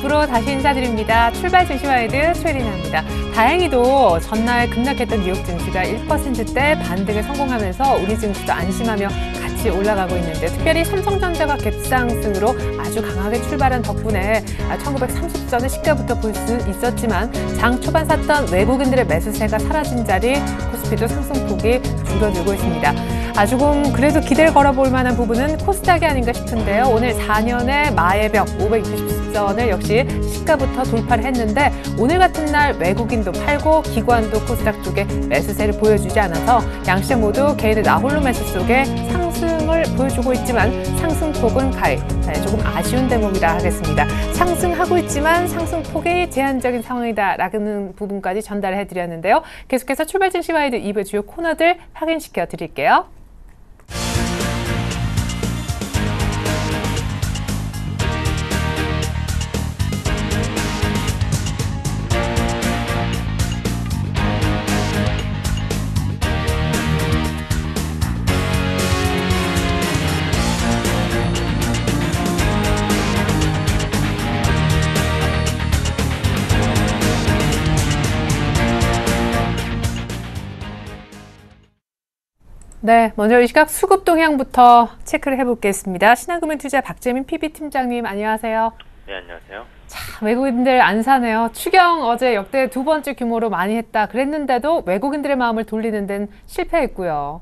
2부로 다시 인사드립니다. 출발 증시와이드 최리나입니다. 다행히도 전날 급락했던 뉴욕 증시가 1%대 반등에 성공하면서 우리 증시도 안심하며 같이 올라가고 있는데, 특별히 삼성전자가 갭상승으로 아주 강하게 출발한 덕분에 1930선의 시가부터 볼 수 있었지만, 장 초반 샀던 외국인들의 매수세가 사라진 자리 코스피도 상승폭이 줄어들고 있습니다. 조금 그래도 기대를 걸어볼 만한 부분은 코스닥이 아닌가 싶은데요. 오늘 4년의 마의 벽 560선을 역시 시가부터 돌파를 했는데, 오늘 같은 날 외국인도 팔고 기관도 코스닥 쪽에 매수세를 보여주지 않아서 양시장 모두 개인의 나홀로 매수 속에 상승을 보여주고 있지만 상승폭은 가히 조금 아쉬운 대목이라 하겠습니다. 상승하고 있지만 상승폭이 제한적인 상황이다라는 부분까지 전달을 해드렸는데요. 계속해서 출발 증시와이드 2부 주요 코너들 확인시켜 드릴게요. 네, 먼저 이 시각 수급 동향부터 체크를 해보겠습니다. 신한금융투자 박재민 PB팀장님, 안녕하세요. 네, 안녕하세요. 자, 외국인들 안 사네요. 추경 어제 역대 2번째 규모로 많이 했다 그랬는데도 외국인들의 마음을 돌리는 데는 실패했고요.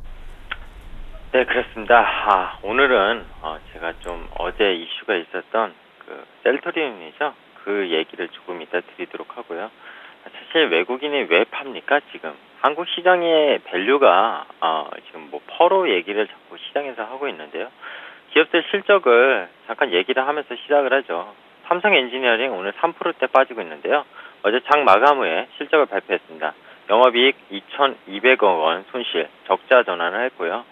네, 그렇습니다. 오늘은 제가 좀 어제 이슈가 있었던 그 셀트리온이죠. 그 얘기를 조금 이따 드리도록 하고요. 사실 외국인이 왜 팝니까, 지금? 한국 시장의 밸류가 지금 뭐 퍼로 얘기를 자꾸 시장에서 하고 있는데요. 기업들 실적을 잠깐 얘기를 하면서 시작을 하죠. 삼성 엔지니어링 오늘 3%대 빠지고 있는데요. 어제 장 마감 후에 실적을 발표했습니다. 영업이익 2,200억 원 손실, 적자 전환을 했고요.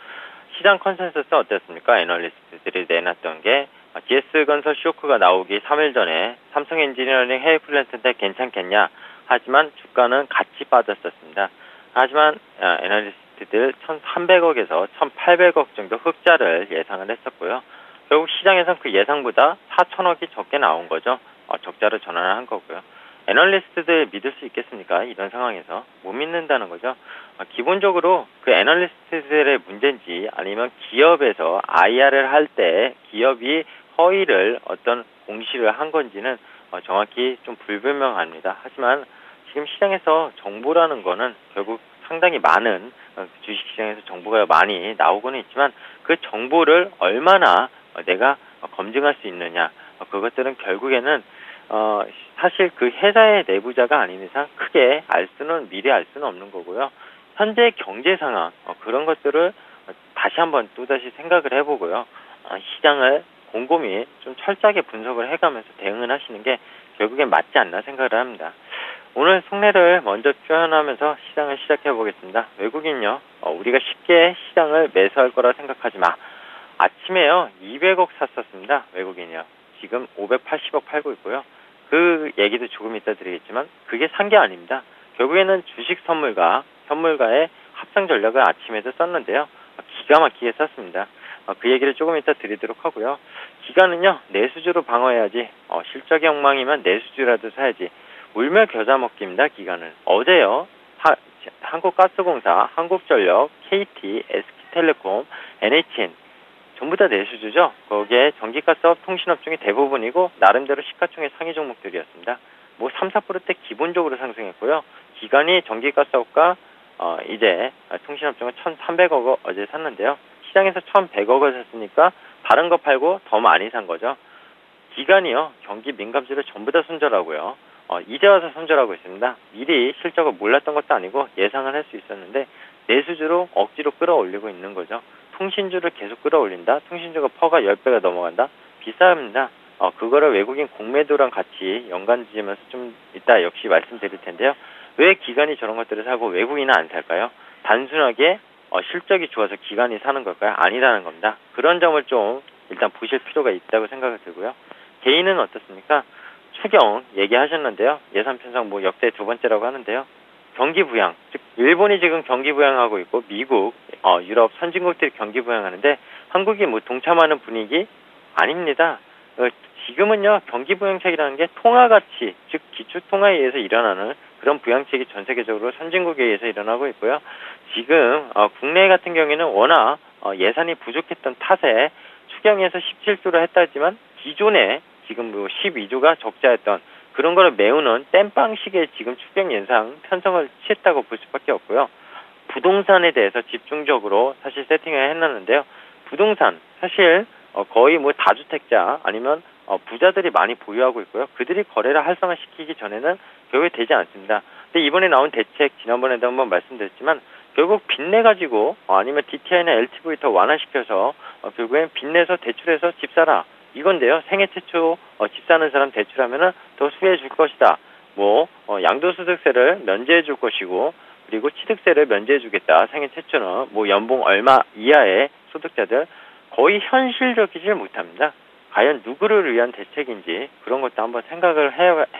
시장 컨센서스 어땠습니까? 애널리스트들이 내놨던 게 GS건설 쇼크가 나오기 3일 전에 삼성 엔지니어링 해외 플랜트인데 괜찮겠냐? 하지만 주가는 같이 빠졌었습니다. 하지만 애널리스트들 1,300억에서 1,800억 정도 흑자를 예상을 했었고요. 결국 시장에선 그 예상보다 4천억이 적게 나온 거죠. 적자로 전환을 한 거고요. 애널리스트들 믿을 수 있겠습니까? 이런 상황에서 못 믿는다는 거죠. 기본적으로 그 애널리스트들의 문제인지, 아니면 기업에서 IR을 할 때 기업이 허위를 어떤 공시를 한 건지는 정확히 좀 불분명합니다. 하지만 지금 시장에서 정보라는 거는 결국 상당히 많은, 주식시장에서 정보가 많이 나오고는 있지만 그 정보를 얼마나 내가 검증할 수 있느냐, 그것들은 결국에는 사실 그 회사의 내부자가 아닌 이상 크게 미리 알 수는 없는 거고요. 현재 경제 상황, 그런 것들을 다시 한번 또다시 생각을 해보고요. 시장을 곰곰이 좀 철저하게 분석을 해가면서 대응을 하시는 게 결국엔 맞지 않나 생각을 합니다. 오늘 속내를 먼저 표현하면서 시장을 시작해 보겠습니다. 외국인요, 우리가 쉽게 시장을 매수할 거라 생각하지 마. 아침에요 200억 샀었습니다. 외국인이요. 지금 580억 팔고 있고요. 그 얘기도 조금 이따 드리겠지만 그게 산 게 아닙니다. 결국에는 주식 선물과 현물과의 합성 전략을 아침에도 썼는데요. 기가 막히게 썼습니다. 그 얘기를 조금 이따 드리도록 하고요. 기관은요, 내수주로 방어해야지. 실적이 엉망이면 내수주라도 사야지. 울며 겨자 먹기입니다. 기관은 어제요, 한국가스공사, 한국전력, KT, SK텔레콤, NHN 전부 다 내수주죠. 거기에 전기가스업, 통신업 중에 대부분이고 나름대로 시가총액 상위 종목들이었습니다. 뭐 3, 4%대 기본적으로 상승했고요. 기관이 전기가스업과 이제 통신업 중에 1,300억 어제 샀는데요. 시장에서 1,100억을 샀으니까 다른 거 팔고 더 많이 산 거죠. 기관이요, 경기 민감주를 전부 다 손절하고요. 이제 와서 손절하고 있습니다. 미리 실적을 몰랐던 것도 아니고 예상을 할 수 있었는데 내수주로 억지로 끌어올리고 있는 거죠. 통신주를 계속 끌어올린다. 통신주가 퍼가 10배가 넘어간다. 비쌉니다. 그거를 외국인 공매도랑 같이 연관지으면서 좀 이따 역시 말씀드릴 텐데요. 왜 기관이 저런 것들을 사고 외국인은 안 살까요? 단순하게 실적이 좋아서 기관이 사는 걸까요? 아니라는 겁니다. 그런 점을 좀 일단 보실 필요가 있다고 생각이 들고요. 개인은 어떻습니까? 추경 얘기하셨는데요. 예산 편성 뭐 역대 2번째라고 하는데요. 경기 부양, 즉 일본이 지금 경기 부양하고 있고 미국, 유럽 선진국들이 경기 부양하는데 한국이 뭐 동참하는 분위기 아닙니다. 지금은요, 경기 부양책이라는 게 통화가치, 즉 기초 통화에 의해서 일어나는 그런 부양책이 전 세계적으로 선진국에 의해서 일어나고 있고요. 지금 국내 같은 경우에는 워낙 예산이 부족했던 탓에 추경에서 17조로 했다지만 기존에 지금 뭐 12조가 적자였던 그런 거를 메우는 땜빵식의 지금 추경 예산 편성을 취했다고 볼 수밖에 없고요. 부동산에 대해서 집중적으로 사실 세팅을 해놨는데요. 부동산 사실 거의 뭐 다주택자 아니면 부자들이 많이 보유하고 있고요. 그들이 거래를 활성화시키기 전에는 결국에 되지 않습니다. 근데 이번에 나온 대책 지난번에도 한번 말씀드렸지만 결국 빚내 가지고 아니면 DTI나 LTV 더 완화시켜서 결국엔 빚내서 대출해서 집 사라 이건데요. 생애 최초 집 사는 사람 대출하면은 더 수혜해 줄 것이다. 뭐 양도소득세를 면제해 줄 것이고 그리고 취득세를 면제해 주겠다. 생애 최초는 뭐 연봉 얼마 이하의 소득자들 거의 현실적이지 못합니다. 과연 누구를 위한 대책인지 그런 것도 한번 생각을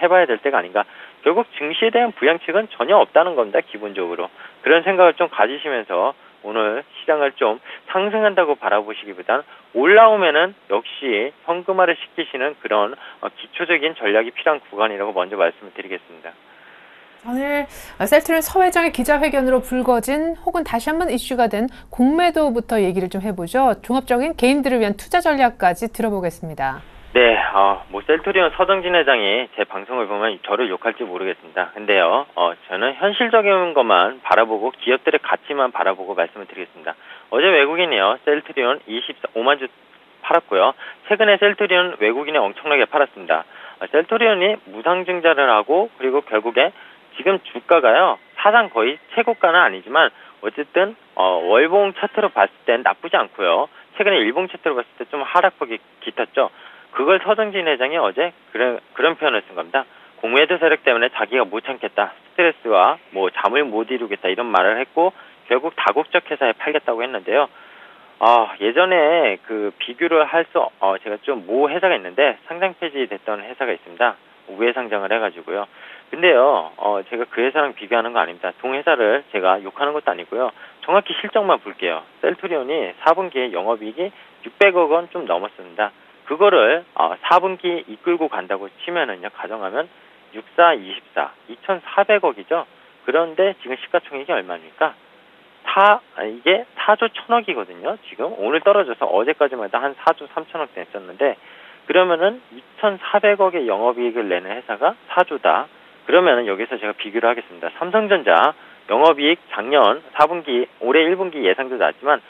해봐야 될 때가 아닌가. 결국 증시에 대한 부양책은 전혀 없다는 겁니다. 기본적으로. 그런 생각을 좀 가지시면서 오늘 시장을 좀 상승한다고 바라보시기보단 올라오면은 역시 현금화를 시키시는 그런 기초적인 전략이 필요한 구간이라고 먼저 말씀을 드리겠습니다. 오늘 셀트리온 서회장의 기자회견으로 불거진 혹은 다시 한번 이슈가 된 공매도부터 얘기를 좀 해보죠. 종합적인 개인들을 위한 투자 전략까지 들어보겠습니다. 네, 뭐 셀트리온 서정진 회장이 제 방송을 보면 저를 욕할지 모르겠습니다. 근데요, 저는 현실적인 것만 바라보고 기업들의 가치만 바라보고 말씀을 드리겠습니다. 어제 외국인이요, 셀트리온 25만 주 팔았고요. 최근에 셀트리온 외국인이 엄청나게 팔았습니다. 셀트리온이 무상증자를 하고 그리고 결국에 지금 주가가요, 사상 거의 최고가는 아니지만 어쨌든 월봉 차트로 봤을 땐 나쁘지 않고요. 최근에 일봉 차트로 봤을 때 좀 하락폭이 짙었죠. 그걸 서정진 회장이 어제 그런 표현을 쓴 겁니다. 공매도 세력 때문에 자기가 못 참겠다. 스트레스와 뭐 잠을 못 이루겠다 이런 말을 했고 결국 다국적 회사에 팔겠다고 했는데요. 예전에 그 비교를 제가 좀 모 회사가 있는데 상장 폐지됐던 회사가 있습니다. 우회 상장을 해가지고요. 근데요, 제가 그 회사랑 비교하는 거 아닙니다. 동회사를 제가 욕하는 것도 아니고요. 정확히 실적만 볼게요. 셀트리온이 4분기에 영업이익이 600억 원 좀 넘었습니다. 그거를 4분기 이끌고 간다고 치면은요, 가정하면 64, 24, 2,400억이죠. 그런데 지금 시가총액이 얼마입니까? 이게 4조 1,000억이거든요. 지금 오늘 떨어져서 어제까지만 해도 한 4조 3,000억 됐었는데 그러면은 2,400억의 영업이익을 내는 회사가 4조다. 그러면은 여기서 제가 비교를 하겠습니다. 삼성전자 영업이익 작년 4분기, 올해 1분기 예상도 낮지만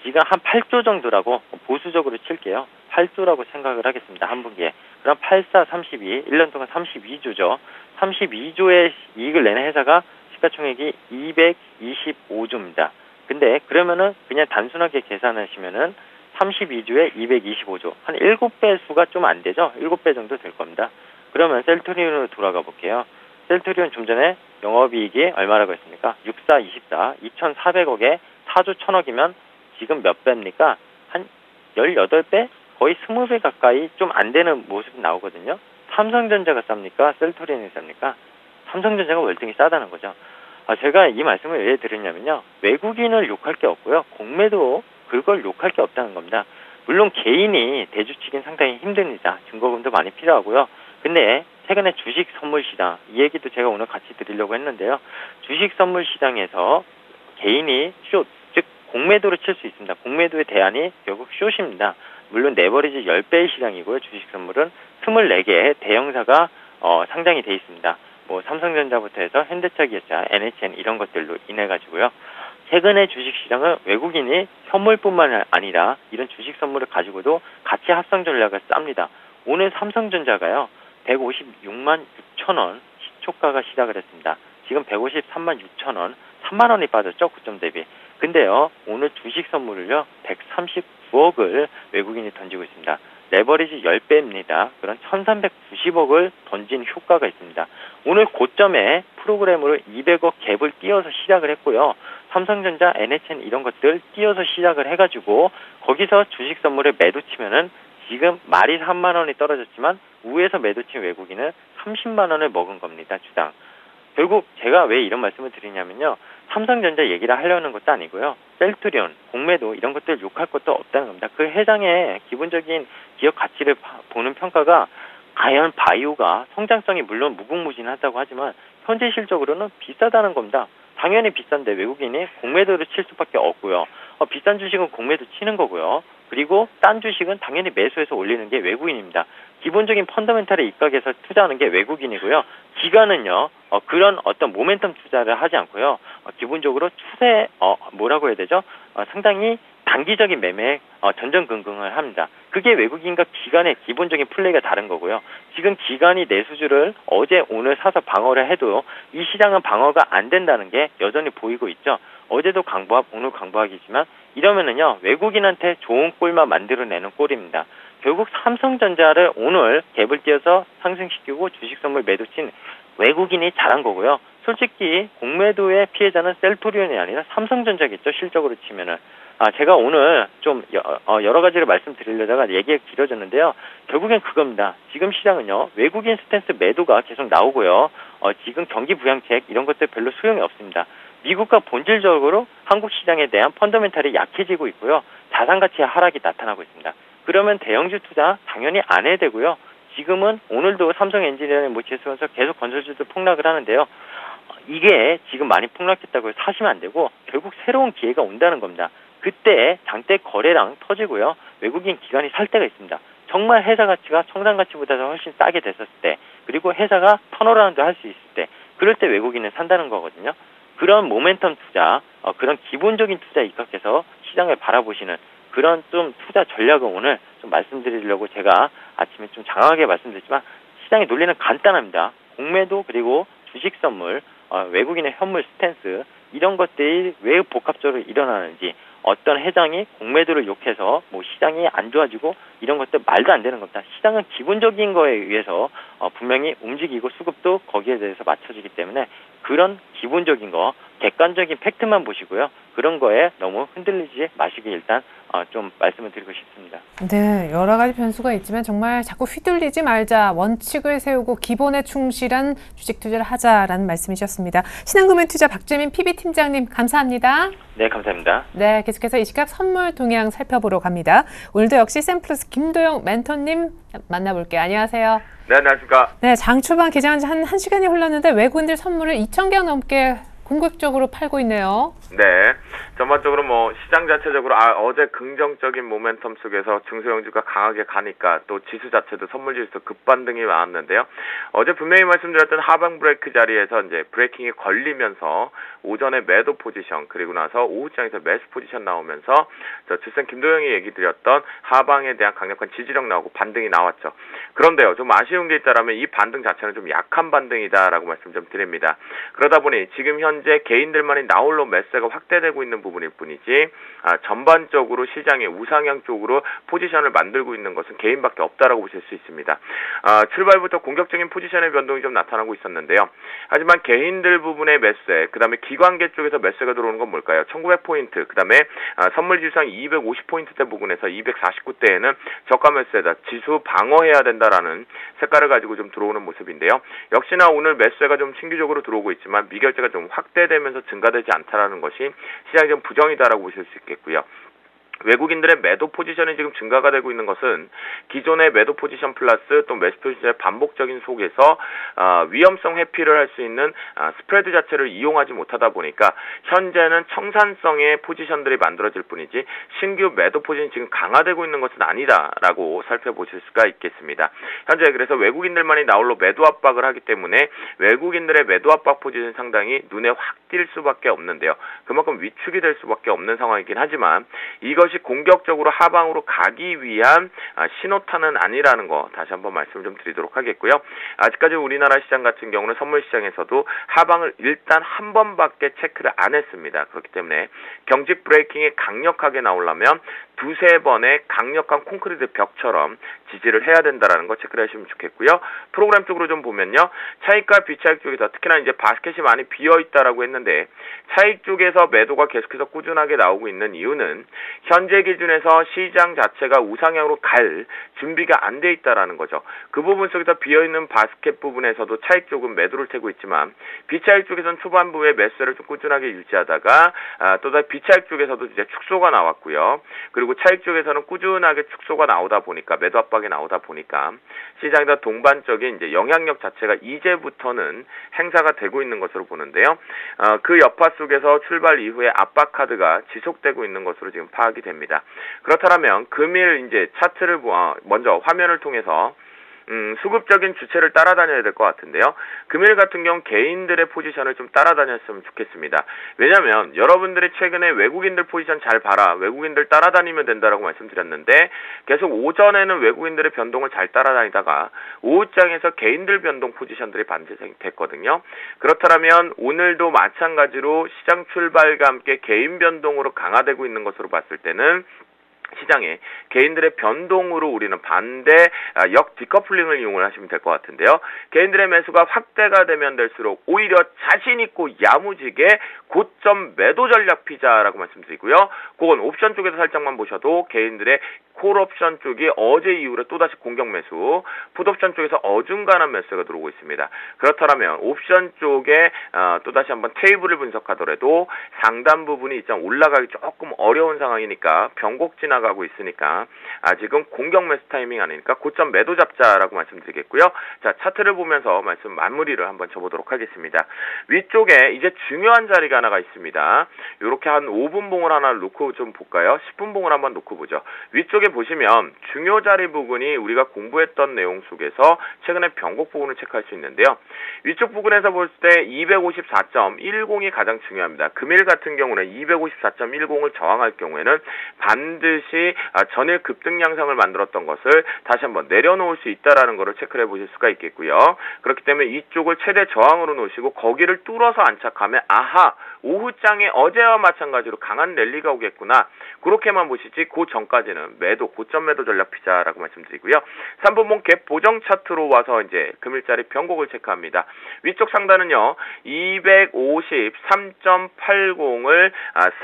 지금 한 8조 정도라고 보수적으로 칠게요. 8조라고 생각을 하겠습니다. 한 분기에. 그럼 84, 32, 1년 동안 32조죠. 32조의 이익을 내는 회사가 시가총액이 225조입니다. 근데 그러면은 그냥 단순하게 계산하시면은 32조에 225조. 한 7배 수가 좀 안 되죠? 7배 정도 될 겁니다. 그러면 셀트리온으로 돌아가 볼게요. 셀트리온 좀 전에 영업이익이 얼마라고 했습니까? 64, 24, 2,400억에 4조 1,000억이면 지금 몇 배입니까? 한 18배? 거의 20배 가까이 좀 안 되는 모습이 나오거든요. 삼성전자가 쌉니까? 셀트리온이 쌉니까? 삼성전자가 월등히 싸다는 거죠. 제가 이 말씀을 왜 드렸냐면요. 외국인을 욕할 게 없고요. 공매도 그걸 욕할 게 없다는 겁니다. 물론 개인이 대주치긴 상당히 힘듭니다. 증거금도 많이 필요하고요. 근데 최근에 주식 선물 시장, 이 얘기도 제가 오늘 같이 드리려고 했는데요. 주식 선물 시장에서 개인이 숏, 즉 공매도를 칠 수 있습니다. 공매도의 대안이 결국 숏입니다. 물론 레버리지 10배의 시장이고요. 주식 선물은 24개의 대형사가 상장이 돼 있습니다. 뭐 삼성전자부터 해서 현대차, 기아차, NHN 이런 것들로 인해 가지고요. 최근에 주식시장은 외국인이 선물뿐만 아니라 이런 주식 선물을 가지고도 같이 합성 전략을 쌉니다. 오늘 삼성전자가요. 156만 6천 원 시초가가 시작을 했습니다. 지금 153만 6천 원, 3만 원이 빠졌죠. 고점 대비. 근데요. 오늘 주식 선물을요. 139억을 외국인이 던지고 있습니다. 레버리지 10배입니다. 그런 1390억을 던진 효과가 있습니다. 오늘 고점에 프로그램으로 200억 갭을 띄어서 시작을 했고요. 삼성전자, NHN 이런 것들 띄어서 시작을 해가지고 거기서 주식 선물에 매도 치면은 지금 말이 3만 원이 떨어졌지만 우에서 매도 친 외국인은 30만 원을 먹은 겁니다. 주당. 결국 제가 왜 이런 말씀을 드리냐면요. 삼성전자 얘기를 하려는 것도 아니고요. 셀트리온, 공매도 이런 것들 욕할 것도 없다는 겁니다. 그 회장의 기본적인 기업 가치를 보는 평가가 과연 바이오가 성장성이 물론 무궁무진하다고 하지만 현재 실적으로는 비싸다는 겁니다. 당연히 비싼데 외국인이 공매도를 칠 수밖에 없고요. 비싼 주식은 공매도 치는 거고요. 그리고 딴 주식은 당연히 매수해서 올리는 게 외국인입니다. 기본적인 펀더멘탈에 입각해서 투자하는 게 외국인이고요. 기관은요, 그런 어떤 모멘텀 투자를 하지 않고요. 기본적으로 추세, 뭐라고 해야 되죠? 상당히 단기적인 매매에 전전긍긍을 합니다. 그게 외국인과 기관의 기본적인 플레이가 다른 거고요. 지금 기관이 내수주를 어제 오늘 사서 방어를 해도 이 시장은 방어가 안 된다는 게 여전히 보이고 있죠. 어제도 강보합, 오늘 강보합이지만 이러면은요, 외국인한테 좋은 꼴만 만들어내는 꼴입니다. 결국 삼성전자를 오늘 갭을 띄어서 상승시키고 주식 선물 매도 친 외국인이 잘한 거고요. 솔직히 공매도의 피해자는 셀트리온이 아니라 삼성전자겠죠. 실적으로 치면은. 제가 오늘 좀 여러 가지를 말씀드리려다가 얘기가 길어졌는데요. 결국엔 그겁니다. 지금 시장은요. 외국인 스탠스 매도가 계속 나오고요. 지금 경기 부양책 이런 것들 별로 소용이 없습니다. 미국과 본질적으로 한국 시장에 대한 펀더멘탈이 약해지고 있고요. 자산 가치의 하락이 나타나고 있습니다. 그러면 대형주 투자 당연히 안 해야 되고요. 지금은 오늘도 삼성 엔지니어링 지수면서 계속 건설주도 폭락을 하는데요. 이게 지금 많이 폭락했다고 해서 사시면 안 되고 결국 새로운 기회가 온다는 겁니다. 그때 장대 거래량 터지고요. 외국인 기관이 살 때가 있습니다. 정말 회사 가치가 청산 가치보다 훨씬 싸게 됐었을 때, 그리고 회사가 턴어라운드 할 수 있을 때, 그럴 때 외국인은 산다는 거거든요. 그런 모멘텀 투자, 그런 기본적인 투자에 입각해서 시장을 바라보시는 그런 좀 투자 전략을 오늘 좀 말씀드리려고 제가 아침에 좀 장황하게 말씀드렸지만 시장의 논리는 간단합니다. 공매도 그리고 주식 선물, 외국인의 현물 스탠스 이런 것들이 왜 복합적으로 일어나는지 어떤 회장이 공매도를 욕해서 뭐 시장이 안 좋아지고 이런 것들 말도 안 되는 겁니다. 시장은 기본적인 거에 의해서 분명히 움직이고 수급도 거기에 대해서 맞춰지기 때문에 그런 기본적인 거 객관적인 팩트만 보시고요. 그런 거에 너무 흔들리지 마시기 일단 좀 말씀을 드리고 싶습니다. 네, 여러 가지 변수가 있지만 정말 자꾸 휘둘리지 말자, 원칙을 세우고 기본에 충실한 주식 투자를 하자라는 말씀이셨습니다. 신한금융투자 박재민 PB팀장님 감사합니다. 네, 감사합니다. 네, 계속해서 이 시각 선물 동향 살펴보러 갑니다. 오늘도 역시 샘플러스 김도영 멘토님 만나볼게요. 안녕하세요. 네, 안녕하십니까. 네, 장 초반 개장한 지 한 시간이 흘렀는데 외국인들 선물을 2,000개 넘게 공격적으로 팔고 있네요. 네. 전반적으로 뭐 시장 자체적으로 어제 긍정적인 모멘텀 속에서 중소형주가 강하게 가니까 또 지수 자체도 선물 지수 급반등이 나왔는데요. 어제 분명히 말씀드렸던 하방 브레이크 자리에서 이제 브레이킹이 걸리면서 오전에 매도 포지션 그리고 나서 오후 시장에서 매수 포지션 나오면서 주생 김도영이 얘기 드렸던 하방에 대한 강력한 지지력 나오고 반등이 나왔죠. 그런데요, 좀 아쉬운 게 있다라면 이 반등 자체는 좀 약한 반등이다라고 말씀 좀 드립니다. 그러다 보니 지금 현재 개인들만이 나홀로 매수가 확대되고 있는 부분일 뿐이지 전반적으로 시장의 우상향 쪽으로 포지션을 만들고 있는 것은 개인밖에 없다라고 보실 수 있습니다. 출발부터 공격적인 포지션의 변동이 좀 나타나고 있었는데요. 하지만 개인들 부분의 매수세, 그 다음에 기관계 쪽에서 매수가 들어오는 건 뭘까요? 1900포인트, 그 다음에 선물지수상 250포인트대 부근에서 249대에는 저가 매수세다. 지수 방어해야 된다라는 색깔을 가지고 좀 들어오는 모습인데요. 역시나 오늘 매수세가 좀 신규적으로 들어오고 있지만 미결제가 좀 확대되면서 증가되지 않다라는 것이 시장이 좀 부정이다라고 보실 수 있겠고요. 외국인들의 매도 포지션이 지금 증가가 되고 있는 것은 기존의 매도 포지션 플러스 또 매수 포지션의 반복적인 속에서 위험성 회피를 할 수 있는 스프레드 자체를 이용하지 못하다 보니까 현재는 청산성의 포지션들이 만들어질 뿐이지 신규 매도 포지션이 지금 강화되고 있는 것은 아니다라고 살펴보실 수가 있겠습니다. 현재 그래서 외국인들만이 나홀로 매도 압박을 하기 때문에 외국인들의 매도 압박 포지션이 상당히 눈에 확 띌 수밖에 없는데요. 그만큼 위축이 될 수밖에 없는 상황이긴 하지만 이것이 공격적으로 하방으로 가기 위한 신호탄은 아니라는 거 다시 한번 말씀을 좀 드리도록 하겠고요. 아직까지 우리나라 시장 같은 경우는 선물 시장에서도 하방을 일단 한 번밖에 체크를 안 했습니다. 그렇기 때문에 경직 브레이킹이 강력하게 나오려면 두세 번의 강력한 콘크리트 벽처럼 지지를 해야 된다라는 거 체크를 하시면 좋겠고요. 프로그램 쪽으로 좀 보면요. 차익과 비차익 쪽에서 특히나 이제 바스켓이 많이 비어 있다라고 했는데 차익 쪽에서 매도가 계속해서 꾸준하게 나오고 있는 이유는 현재 기준에서 시장 자체가 우상향으로 갈 준비가 안 돼 있다라는 거죠. 그 부분 속에서 비어 있는 바스켓 부분에서도 차익 쪽은 매도를 태고 있지만 비차익 쪽에서는 초반부에 매수를 좀 꾸준하게 유지하다가 또다시 비차익 쪽에서도 이제 축소가 나왔고요. 그리고 차익 쪽에서는 꾸준하게 축소가 나오다 보니까 매도 압박이 나오다 보니까 시장에다 동반적인 이제 영향력 자체가 이제부터는 행사가 되고 있는 것으로 보는데요. 그 여파 속에서 출발 이후에 압박 카드가 지속되고 있는 것으로 지금 파악이 됩니다. 그렇다면 금일 이제 차트를 먼저 화면을 통해서 수급적인 주체를 따라다녀야 될 것 같은데요. 금일 같은 경우 개인들의 포지션을 좀 따라다녔으면 좋겠습니다. 왜냐하면 여러분들이 최근에 외국인들 포지션 잘 봐라, 외국인들 따라다니면 된다라고 말씀드렸는데 계속 오전에는 외국인들의 변동을 잘 따라다니다가 오후장에서 개인들 변동 포지션들이 반드시 됐거든요. 그렇다면 오늘도 마찬가지로 시장 출발과 함께 개인 변동으로 강화되고 있는 것으로 봤을 때는 시장에 개인들의 변동으로 우리는 반대 역 디커플링을 이용을 하시면 될 것 같은데요. 개인들의 매수가 확대가 되면 될수록 오히려 자신 있고 야무지게 고점 매도 전략 피자라고 말씀드리고요. 그건 옵션 쪽에서 살짝만 보셔도 개인들의 콜옵션 쪽이 어제 이후로 또다시 공격 매수, 풋옵션 쪽에서 어중간한 매수가 들어오고 있습니다. 그렇다면 옵션 쪽에 또다시 한번 테이블을 분석하더라도 상단 부분이 일단 올라가기 조금 어려운 상황이니까 변곡 지나가고 있으니까 아직은 공격 매수 타이밍 아니니까 고점 매도 잡자라고 말씀드리겠고요. 자, 차트를 보면서 말씀 마무리를 한번 쳐보도록 하겠습니다. 위쪽에 이제 중요한 자리가 하나가 있습니다. 이렇게 한 5분 봉을 하나 놓고 좀 볼까요? 10분 봉을 한번 놓고 보죠. 위쪽에 보시면 중요 자리 부분이 우리가 공부했던 내용 속에서 최근에 변곡 부분을 체크할 수 있는데요. 위쪽 부분에서 볼 때 254.10이 가장 중요합니다. 금일 같은 경우는 254.10을 저항할 경우에는 반드시 전일 급등 양상을 만들었던 것을 다시 한번 내려놓을 수 있다라는 것을 체크해 보실 수가 있겠고요. 그렇기 때문에 이쪽을 최대 저항으로 놓으시고 거기를 뚫어서 안착하면 아하, 오후장에 어제와 마찬가지로 강한 랠리가 오겠구나. 그렇게만 보시지 그 전까지는 매도, 고점 매도 전략 피자라고 말씀드리고요. 3분봉 갭 보정 차트로 와서 이제 금일자리 변곡을 체크합니다. 위쪽 상단은요, 253.80을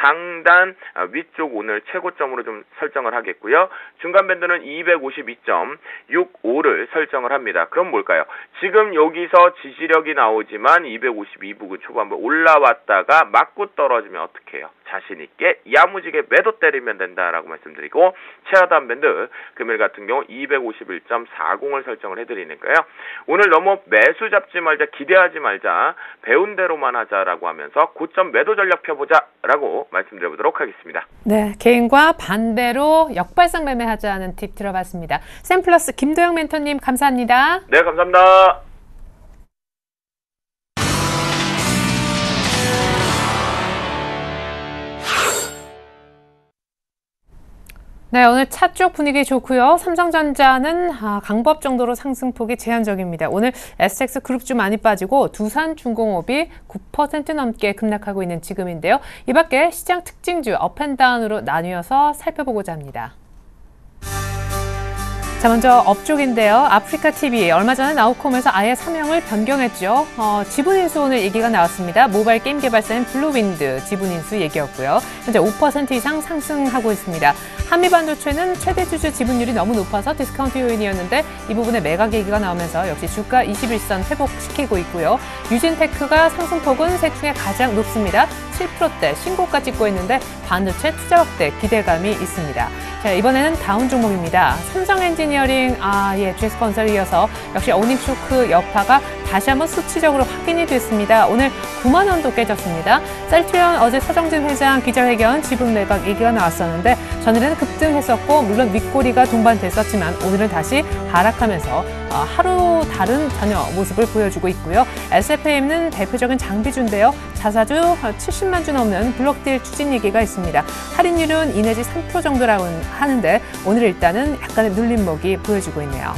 상단 위쪽 오늘 최고점으로 좀 설정을 하겠고요. 중간 밴드는 252.65를 설정을 합니다. 그럼 뭘까요? 지금 여기서 지지력이 나오지만 252부근 초반부 올라왔다가 맞고 떨어지면 어떻게 해요? 자신있게 야무지게 매도 때리면 된다라고 말씀드리고 최하단 밴드 금일 같은 경우 251.40을 설정을 해드리니까요. 오늘 너무 매수 잡지 말자, 기대하지 말자, 배운 대로만 하자라고 하면서 고점 매도 전략 펴보자라고 말씀드려보도록 하겠습니다. 네, 개인과 반대로 역발상 매매하자는 팁 들어봤습니다. 샘플러스 김도영 멘토님 감사합니다. 네, 감사합니다. 네, 오늘 차 쪽 분위기 좋고요. 삼성전자는 강보합 정도로 상승폭이 제한적입니다. 오늘 SX 그룹주 많이 빠지고 두산중공업이 9% 넘게 급락하고 있는 지금인데요. 이 밖에 시장 특징주 업앤다운으로 나뉘어서 살펴보고자 합니다. 자, 먼저 업쪽인데요. 아프리카TV 얼마 전에 나우콤에서 아예 사명을 변경했죠. 지분인수 오늘 얘기가 나왔습니다. 모바일 게임 개발사인 블루윈드 지분인수 얘기였고요. 현재 5% 이상 상승하고 있습니다. 한미반도체는 최대 주주 지분율이 너무 높아서 디스카운트 요인이었는데 이 부분에 매각 얘기가 나오면서 역시 주가 21선 회복시키고 있고요. 유진테크가 상승폭은 셋 중에 가장 높습니다. 7%대 신고가 찍고 있는데 반도체 투자 확대 기대감이 있습니다. 자, 이번에는 다운 종목입니다. 삼성엔지니어링, GS건설에 이어서 역시 어닝쇼크 여파가 다시 한번 수치적으로 확인이 됐습니다. 오늘 9만 원도 깨졌습니다. 셀트리온 어제 서정진 회장 기자회견 지분 매각 얘기가 나왔었는데 전일에는 급등했었고 물론 윗꼬리가 동반됐었지만 오늘은 다시 하락하면서 하루 다른 전혀 모습을 보여주고 있고요. SFAM은 대표적인 장비주인데요. 자사주 70만 주 넘는 블록딜 추진 얘기가 있습니다. 할인율은 2 내지 3% 정도라고 하는데 오늘 일단은 약간의 눌림목이 보여지고 있네요.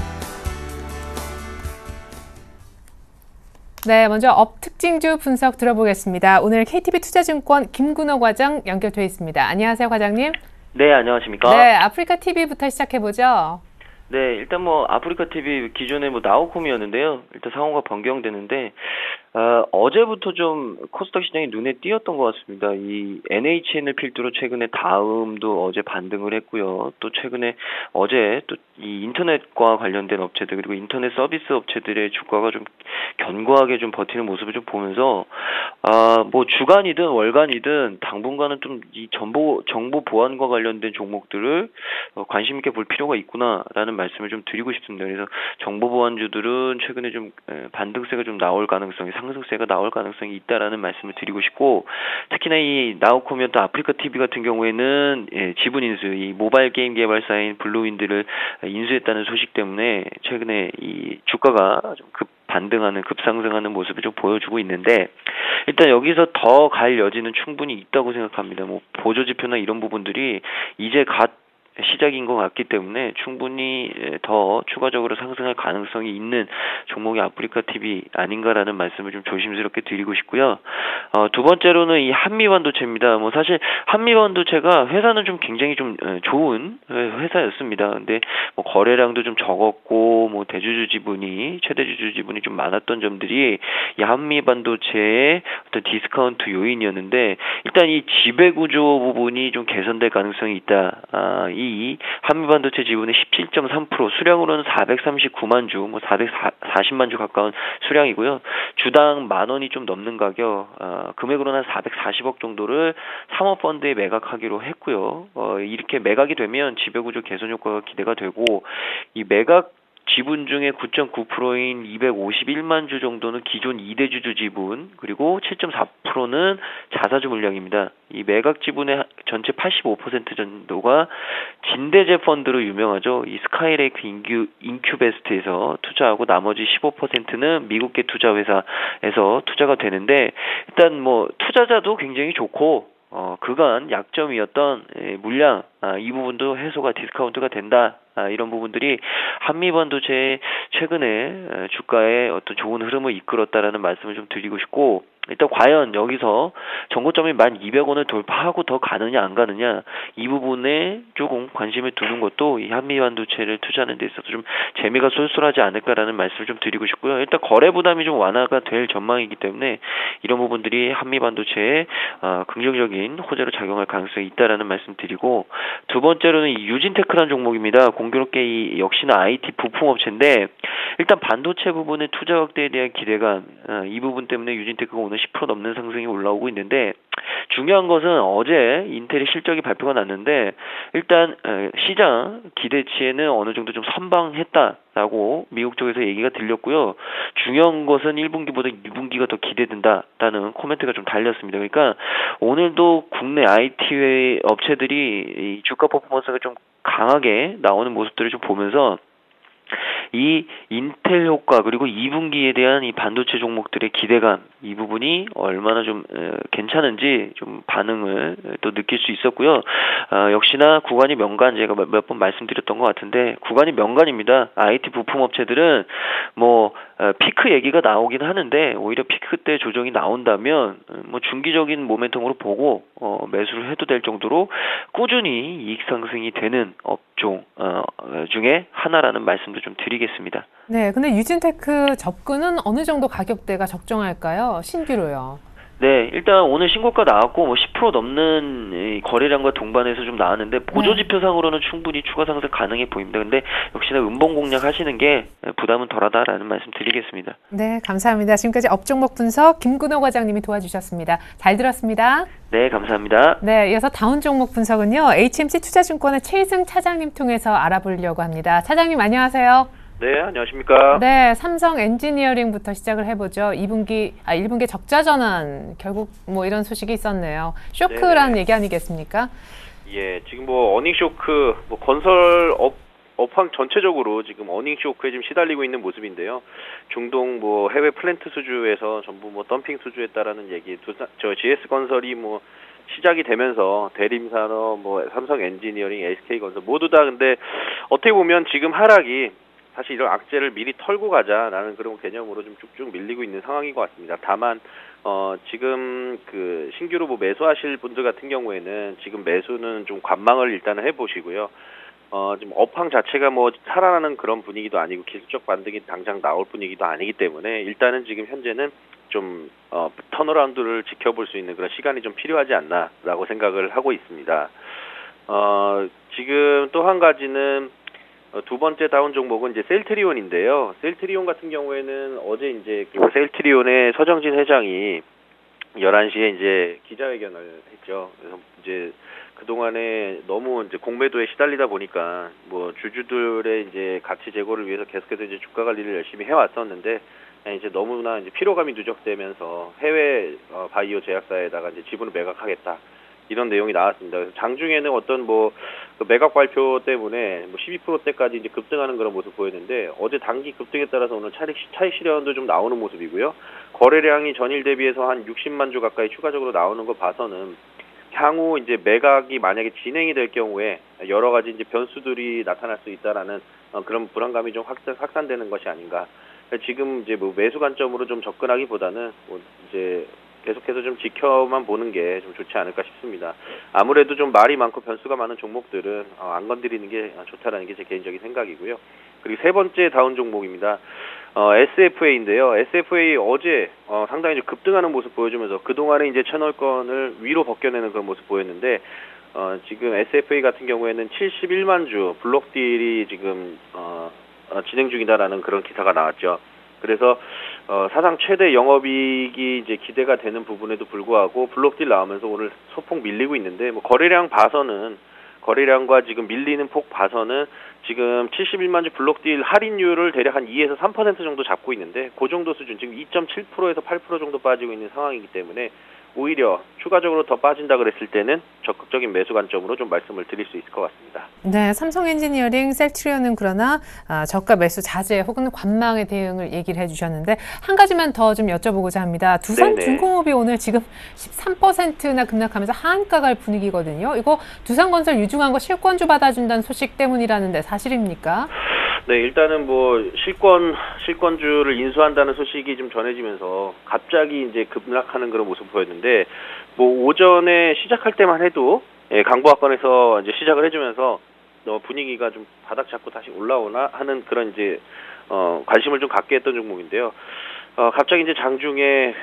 네, 먼저 업 특징주 분석 들어보겠습니다. 오늘 KTB 투자증권 김근호 과장 연결돼 있습니다. 안녕하세요, 과장님. 네, 안녕하십니까? 네, 아프리카 TV부터 시작해보죠. 네, 일단 뭐 아프리카 TV 기존에 뭐 나우콤이었는데요. 일단 상호가 변경되는데 어제부터 좀 코스닥 시장이 눈에 띄었던 것 같습니다. 이 NHN을 필두로 최근에 다음도 어제 반등을 했고요. 또 최근에 어제 또 이 인터넷과 관련된 업체들 그리고 인터넷 서비스 업체들의 주가가 좀 견고하게 좀 버티는 모습을 좀 보면서 뭐 주간이든 월간이든 당분간은 좀 이 정보 보안과 관련된 종목들을 관심 있게 볼 필요가 있구나라는 말씀을 좀 드리고 싶습니다. 그래서 정보 보안주들은 최근에 좀 반등세가 좀 나올 가능성이 상승세가 나올 가능성이 있다라는 말씀을 드리고 싶고 특히나 이 나우콤이었 또 아프리카 TV 같은 경우에는 지분 인수 이 모바일 게임 개발사인 블루윈드를 인수했다는 소식 때문에 최근에 이 주가가 좀 반등하는 급상승하는 모습을 좀 보여주고 있는데 일단 여기서 더 갈 여지는 충분히 있다고 생각합니다. 뭐 보조 지표나 이런 부분들이 이제 시작인 것 같기 때문에 충분히 더 추가적으로 상승할 가능성이 있는 종목이 아프리카 TV 아닌가라는 말씀을 좀 조심스럽게 드리고 싶고요. 두 번째로는 이 한미반도체입니다. 뭐 사실 한미반도체가 회사는 좀 굉장히 좀 좋은 회사였습니다. 근데 뭐 거래량도 좀 적었고 뭐 최대 주주 지분이 좀 많았던 점들이 이 한미반도체의 어떤 디스카운트 요인이었는데 일단 이 지배 구조 부분이 좀 개선될 가능성이 있다. 이 한미반도체 지분의 17.3% 수량으로는 439만 주, 뭐 440만 주 가까운 수량이고요. 주당 10,000원이 좀 넘는 가격, 금액으로는 한 440억 정도를 사모펀드에 매각하기로 했고요. 이렇게 매각이 되면 지배구조 개선 효과가 기대가 되고 이 매각 지분 중에 9.9%인 251만 주 정도는 기존 2대 주주 지분, 그리고 7.4%는 자사주 물량입니다. 이 매각 지분의 전체 85% 정도가 진대재 펀드로 유명하죠. 이 스카이레이크 인큐베스트에서 투자하고 나머지 15%는 미국계 투자회사에서 투자가 되는데 일단 뭐 투자자도 굉장히 좋고 그간 약점이었던 물량 이 부분도 해소가 디스카운트가 된다. 이런 부분들이 한미반도체의 최근에 주가에 어떤 좋은 흐름을 이끌었다라는 말씀을 좀 드리고 싶고 일단 과연 여기서 정고점이 1,200원을 돌파하고 더 가느냐 안 가느냐 이 부분에 조금 관심을 두는 것도 이 한미반도체를 투자하는 데 있어서 좀 재미가 쏠쏠하지 않을까라는 말씀을 좀 드리고 싶고요. 일단 거래 부담이 좀 완화가 될 전망이기 때문에 이런 부분들이 한미반도체에 긍정적인 호재로 작용할 가능성이 있다라는 말씀 드리고 두 번째로는 이 유진테크라는 종목입니다. 공교롭게 이 역시나 IT 부품업체인데 일단 반도체 부분의 투자 확대에 대한 기대감 이 부분 때문에 유진테크가 오늘 10% 넘는 상승이 올라오고 있는데 중요한 것은 어제 인텔의 실적이 발표가 났는데 일단 시장 기대치에는 어느 정도 좀 선방했다라고 미국 쪽에서 얘기가 들렸고요. 중요한 것은 1분기보다 2분기가 더 기대된다라는 코멘트가 좀 달렸습니다. 그러니까 오늘도 국내 IT 업체들이 이 주가 퍼포먼스가 좀 강하게 나오는 모습들을 좀 보면서 이 인텔 효과 그리고 2분기에 대한 이 반도체 종목들의 기대감 이 부분이 얼마나 좀 괜찮은지 좀 반응을 또 느낄 수 있었고요. 역시나 구간이 명간 제가 몇 번 말씀드렸던 것 같은데 구간이 명간입니다. IT 부품 업체들은 뭐 피크 얘기가 나오긴 하는데 오히려 피크 때 조정이 나온다면 뭐 중기적인 모멘텀으로 보고 매수를 해도 될 정도로 꾸준히 이익 상승이 되는 업종 중에 하나라는 말씀도 좀 드리겠습니다. 네, 근데 유진테크 접근은 어느 정도 가격대가 적정할까요? 신규로요. 네, 일단 오늘 신고가 나왔고 뭐 10% 넘는 거래량과 동반해서 좀 나왔는데 보조 지표상으로는 충분히 추가 상승 가능해 보입니다. 근데 역시나 음봉 공략 하시는 게 부담은 덜하다라는 말씀 드리겠습니다. 네, 감사합니다. 지금까지 업종목 분석 김근호 과장님이 도와주셨습니다. 잘 들었습니다. 네, 감사합니다. 네, 이어서 다운 종목 분석은요. HMC 투자증권의 최희승 차장님 통해서 알아보려고 합니다. 차장님 안녕하세요. 네, 안녕하십니까. 네, 삼성 엔지니어링부터 시작을 해보죠. 1분기 적자 전환, 결국 뭐 이런 소식이 있었네요. 쇼크라는 얘기 아니겠습니까? 예, 지금 뭐 어닝 쇼크, 뭐 건설 업황 전체적으로 지금 어닝 쇼크에 지금 시달리고 있는 모습인데요. 중동 뭐 해외 플랜트 수주에서 전부 뭐 덤핑 수주했다라는 얘기, GS 건설이 뭐 시작이 되면서 대림산업, 뭐 삼성 엔지니어링, SK 건설 모두 다 근데 어떻게 보면 지금 하락이 사실 이런 악재를 미리 털고 가자라는 그런 개념으로 좀 쭉쭉 밀리고 있는 상황인 것 같습니다. 다만 지금 그 신규로 뭐 매수하실 분들 같은 경우에는 지금 매수는 좀 관망을 일단은 해보시고요. 지금 업황 자체가 뭐 살아나는 그런 분위기도 아니고 기술적 반등이 당장 나올 분위기도 아니기 때문에 일단은 지금 현재는 좀 턴어라운드를 지켜볼 수 있는 그런 시간이 좀 필요하지 않나라고 생각을 하고 있습니다. 지금 또 한 가지는 두 번째 다운 종목은 이제 셀트리온인데요. 셀트리온 같은 경우에는 어제 이제 그 셀트리온의 서정진 회장이 11시에 이제 기자회견을 했죠. 그래서 이제 그동안에 너무 이제 공매도에 시달리다 보니까 뭐 주주들의 이제 가치 제고를 위해서 계속해서 이제 주가 관리를 열심히 해왔었는데 이제 너무나 이제 피로감이 누적되면서 해외 바이오 제약사에다가 이제 지분을 매각하겠다. 이런 내용이 나왔습니다. 그래서 장중에는 어떤 뭐 매각 발표 때문에 뭐 12%대까지 이제 급등하는 그런 모습 보였는데 어제 단기 급등에 따라서 오늘 차익 실현도 좀 나오는 모습이고요. 거래량이 전일 대비해서 한 60만 주 가까이 추가적으로 나오는 거 봐서는 향후 이제 매각이 만약에 진행이 될 경우에 여러 가지 이제 변수들이 나타날 수 있다라는 그런 불안감이 좀 확산되는 것이 아닌가. 지금 이제 뭐 매수 관점으로 좀 접근하기보다는 뭐 이제 계속해서 좀 지켜만 보는 게 좀 좋지 않을까 싶습니다. 아무래도 좀 말이 많고 변수가 많은 종목들은 안 건드리는 게 좋다라는 게 제 개인적인 생각이고요. 그리고 세 번째 다운 종목입니다. SFA인데요. SFA 어제 상당히 좀 급등하는 모습 보여주면서 그동안에 이제 채널권을 위로 벗겨내는 그런 모습 보였는데 지금 SFA 같은 경우에는 71만 주 블록 딜이 지금 진행 중이다라는 그런 기사가 나왔죠. 그래서 사상 최대 영업이익이 이제 기대가 되는 부분에도 불구하고 블록딜 나오면서 오늘 소폭 밀리고 있는데 뭐 거래량과 지금 밀리는 폭 봐서는 지금 71만 주 블록딜 할인율을 대략 한 2에서 3% 정도 잡고 있는데 그 정도 수준 지금 2.7%에서 8% 정도 빠지고 있는 상황이기 때문에 오히려 추가적으로 더 빠진다 그랬을 때는 적극적인 매수 관점으로 좀 말씀을 드릴 수 있을 것 같습니다. 네, 삼성 엔지니어링, 셀트리온은 그러나 저가 매수 자제 혹은 관망의 대응을 얘기를 해주셨는데 한 가지만 더 좀 여쭤보고자 합니다. 두산중공업이 오늘 지금 13%나 급락하면서 하한가 갈 분위기거든요. 이거 두산건설 유중한 거 실권주 받아준다는 소식 때문이라는데 사실입니까? 네, 일단은 뭐 실권주를 인수한다는 소식이 좀 전해지면서 갑자기 이제 급락하는 그런 모습 보였는데 뭐 오전에 시작할 때만 해도 강보학권에서 이제 시작을 해주면서 분위기가 좀 바닥 잡고 다시 올라오나 하는 그런 이제 관심을 좀 갖게 했던 종목인데요. 갑자기 이제 장중에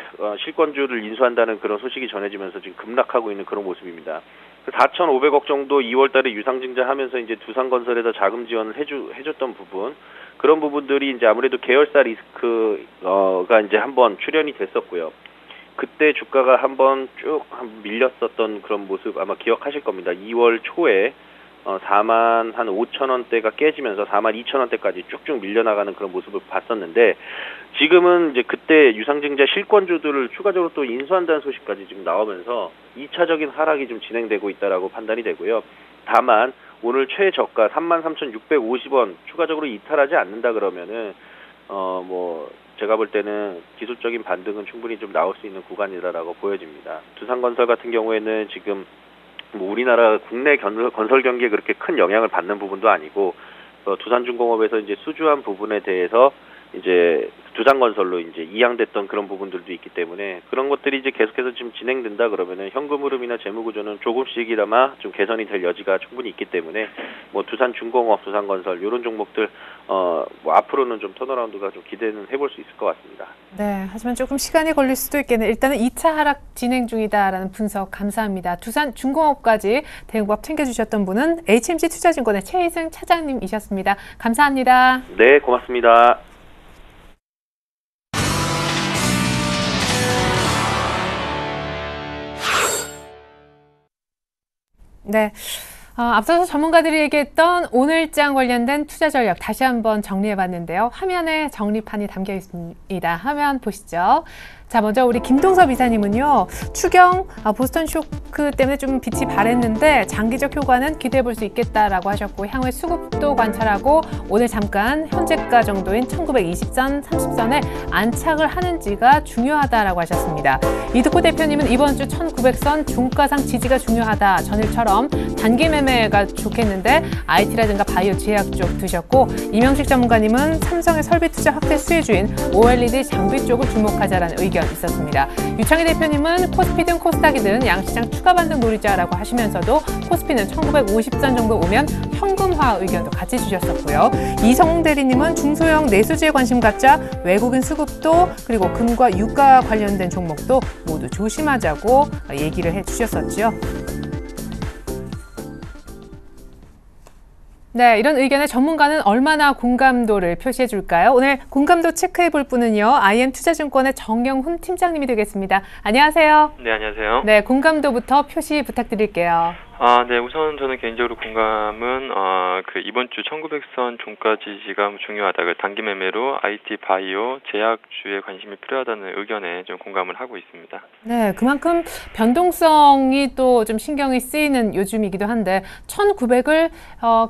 실권주를 인수한다는 그런 소식이 전해지면서 지금 급락하고 있는 그런 모습입니다. 4,500억 정도 2월달에 유상증자하면서 이제 두산건설에서 자금 지원을 해줬던 부분, 그런 부분들이 이제 아무래도 계열사 리스크가 이제 한번 출현이 됐었고요. 그때 주가가 한번 쭉 밀렸었던 그런 모습 아마 기억하실 겁니다. 2월 초에 4만 한 5천 원대가 깨지면서 4만 2천 원대까지 쭉쭉 밀려나가는 그런 모습을 봤었는데 지금은 이제 그때 유상증자 실권주들을 추가적으로 또 인수한다는 소식까지 지금 나오면서 2차적인 하락이 좀 진행되고 있다라고 판단이 되고요. 다만 오늘 최저가 33,650원 추가적으로 이탈하지 않는다 그러면은 뭐 제가 볼 때는 기술적인 반등은 충분히 좀 나올 수 있는 구간이다라고 보여집니다. 두산건설 같은 경우에는 지금 뭐 우리나라 국내 건설 경기에 그렇게 큰 영향을 받는 부분도 아니고 두산중공업에서 이제 수주한 부분에 대해서 이제 두산건설로 이제 이양됐던 그런 부분들도 있기 때문에 그런 것들이 이제 계속해서 지금 진행된다 그러면은 현금 흐름이나 재무 구조는 조금씩이나마 좀 개선이 될 여지가 충분히 있기 때문에 뭐 두산중공업, 두산건설 이런 종목들 뭐 앞으로는 좀 턴어라운드가 좀 기대는 해볼 수 있을 것 같습니다. 네, 하지만 조금 시간이 걸릴 수도 있겠네요. 일단은 2차 하락 진행 중이다라는 분석 감사합니다. 두산중공업까지 대응법 챙겨주셨던 분은 HMC 투자증권의 최희승 차장님이셨습니다. 감사합니다. 네, 고맙습니다. 네. 앞서서 전문가들이 얘기했던 오늘장 관련된 투자 전략 다시 한번 정리해봤는데요. 화면에 정리판이 담겨 있습니다. 화면 보시죠. 자, 먼저 우리 김동섭 이사님은요. 추경 보스턴 쇼크 때문에 좀 빛이 발했는데 장기적 효과는 기대해 볼 수 있겠다라고 하셨고 향후에 수급도 관찰하고 오늘 잠깐 현재가 정도인 1920선, 30선에 안착을 하는지가 중요하다라고 하셨습니다. 이득호 대표님은 이번 주 1900선 중가상 지지가 중요하다. 전일처럼 단기 매매가 좋겠는데 IT라든가 바이오 제약 쪽 두셨고, 이명식 전문가님은 삼성의 설비 투자 확대 수혜주인 OLED 장비 쪽을 주목하자라는 의견 있었습니다. 유창희 대표님은 코스피든 코스닥이든 양시장 추가 반등 노리자라고 하시면서도 코스피는 1950선 정도 오면 현금화 의견도 같이 주셨었고요. 이성 대리님은 중소형 내수지에 관심 갖자, 외국인 수급도 그리고 금과 유가 관련된 종목도 모두 조심하자고 얘기를 해주셨었죠. 네, 이런 의견에 전문가는 얼마나 공감도를 표시해 줄까요? 오늘 공감도 체크해 볼 분은요, IM투자증권의 정영훈 팀장님이 되겠습니다. 안녕하세요. 네, 안녕하세요. 네, 공감도부터 표시 부탁드릴게요. 네, 우선 저는 개인적으로 공감은 이번 주 1900선 종가 지지가 중요하다. 단기 매매로 IT, 바이오, 제약주에 관심이 필요하다는 의견에 좀 공감을 하고 있습니다. 네, 그만큼 변동성이 또 좀 신경이 쓰이는 요즘이기도 한데 1900을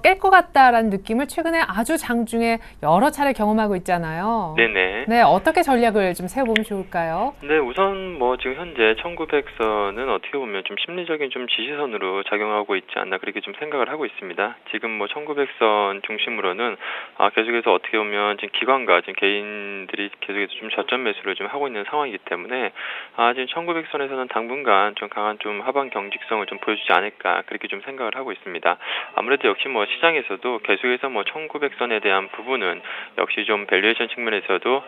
깰 것 같다라는 느낌을 최근에 아주 장중에 여러 차례 경험하고 있잖아요. 네네. 네, 어떻게 전략을 좀 세워보면 좋을까요? 네, 우선 지금 현재 1900선은 어떻게 보면 좀 심리적인 좀 지지선으로 작용하고 있지 않나 그렇게 좀 생각을 하고 있습니다. 지금 1900선 중심으로는 계속해서 어떻게 보면 지금 기관과 지금 개인들이 계속해서 좀 저점 매수를 좀 하고 있는 상황이기 때문에 지금 1900선에서는 당분간 좀 강한 좀 하방 경직성을 좀 보여주지 않을까 그렇게 좀 생각을 하고 있습니다. 아무래도 역시 시장에서도 계속해서 1900선에 대한 부분은 역시 좀 밸류에이션 측면에서도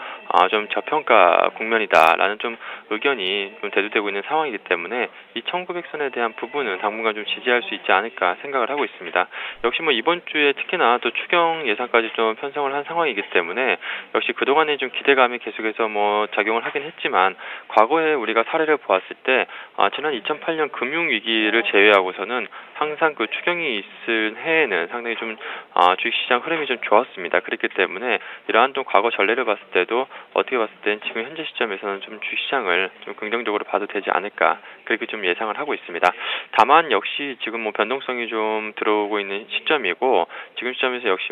좀 저평가 국면이다라는 좀 의견이 좀 대두되고 있는 상황이기 때문에 이 1900선에 대한 부분은 당분간 좀 지지할 수 있지 않을까 생각을 하고 있습니다. 역시 이번 주에 특히나 또 추경 예산까지 좀 편성을 한 상황이기 때문에 역시 그동안에 좀 기대감이 계속해서 작용을 하긴 했지만 과거에 우리가 사례를 보았을 때 지난 2008년 금융위기를 제외하고서는 항상 그 추경이 있은 해에는 상당히 좀 주식시장 흐름이 좀 좋았습니다. 그렇기 때문에 이러한 좀 과거 전례를 봤을 때도 어떻게 봤을 땐 지금 현재 시점에서는 좀 주식시장을 좀 긍정적으로 봐도 되지 않을까 그렇게 좀 예상을 하고 있습니다. 다만 역시 지금 변동성이 좀 들어오고 있는 시점이고 지금 시점에서 역시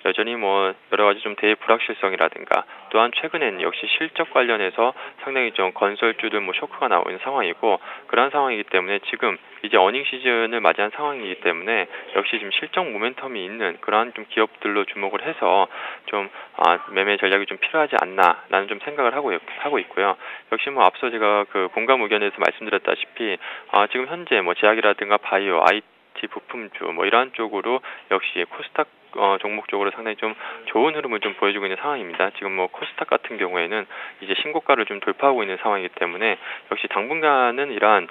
여전히 여러 가지 좀 대의 불확실성이라든가 또한 최근엔 역시 실적 관련해서 상당히 좀 건설주들 쇼크가 나오고 있는 상황이고 그러한 상황이기 때문에 지금 이제 어닝 시즌을 맞이한 상황이기 때문에 역시 지금 실적 모멘텀이 있는 그러한 좀 기업들로 주목을 해서 좀 매매 전략이 좀 필요하지 않나라는 좀 생각을 하고 있고요. 역시 앞서 제가 그 공감 의견에서 말씀드렸다시피 지금 현재 제약이라든가 바이오, IT 부품주 이러한 쪽으로 역시 코스닥 종목 쪽으로 상당히 좀 좋은 흐름을 좀 보여주고 있는 상황입니다. 지금 코스닥 같은 경우에는 이제 신고가를 좀 돌파하고 있는 상황이기 때문에 역시 당분간은 이러한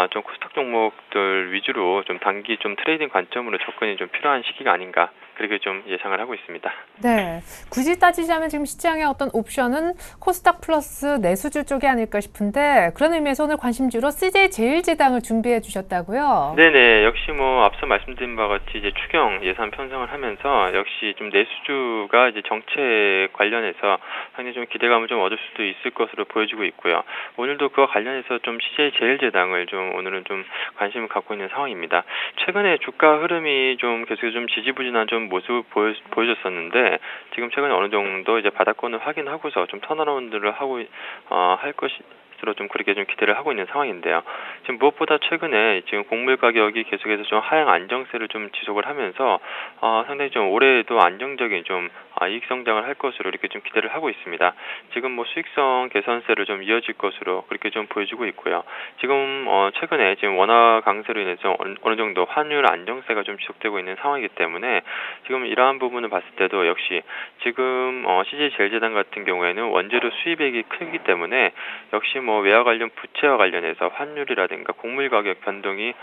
좀 코스닥 종목들 위주로 좀 단기 좀 트레이딩 관점으로 접근이 좀 필요한 시기가 아닌가 그렇게 좀 예상을 하고 있습니다. 네, 굳이 따지자면 지금 시장의 어떤 옵션은 코스닥 플러스 내수주 쪽이 아닐까 싶은데 그런 의미에서 오늘 관심주로 CJ제일제당을 준비해 주셨다고요? 네네, 역시 앞서 말씀드린 바와 같이 이제 추경 예산 편성을 하면서 역시 좀 내수주가 이제 정책 관련해서 상당히 좀 기대감을 좀 얻을 수도 있을 것으로 보여지고 있고요. 오늘도 그와 관련해서 좀 CJ제일제당을 좀 오늘은 좀 관심을 갖고 있는 상황입니다. 최근에 주가 흐름이 좀 계속 좀 지지부진한 좀 모습을 보여줬었는데 지금 최근에 어느 정도 이제 바닥권을 확인하고서 좀 턴어라운드를 하고 할 것으로 좀 그렇게 좀 기대를 하고 있는 상황인데요. 지금 무엇보다 최근에 지금 곡물 가격이 계속해서 좀 하향 안정세를 좀 지속을 하면서 상당히 좀 올해에도 안정적인 좀 이익 성장을 할 것으로 이렇게 좀 기대를 하고 있습니다. 지금 수익성 개선세를 좀 이어질 것으로 그렇게 좀 보여지고 있고요. 지금 최근에 지금 원화 강세로 인해서 어느 정도 환율 안정세가 좀 지속되고 있는 상황이기 때문에 지금 이러한 부분을 봤을 때도 역시 지금 CJ제일제당 같은 경우에는 원재료 수입액이 크기 때문에 역시 외화 관련 부채와 관련해서 환율이라든가 곡물 가격 변동이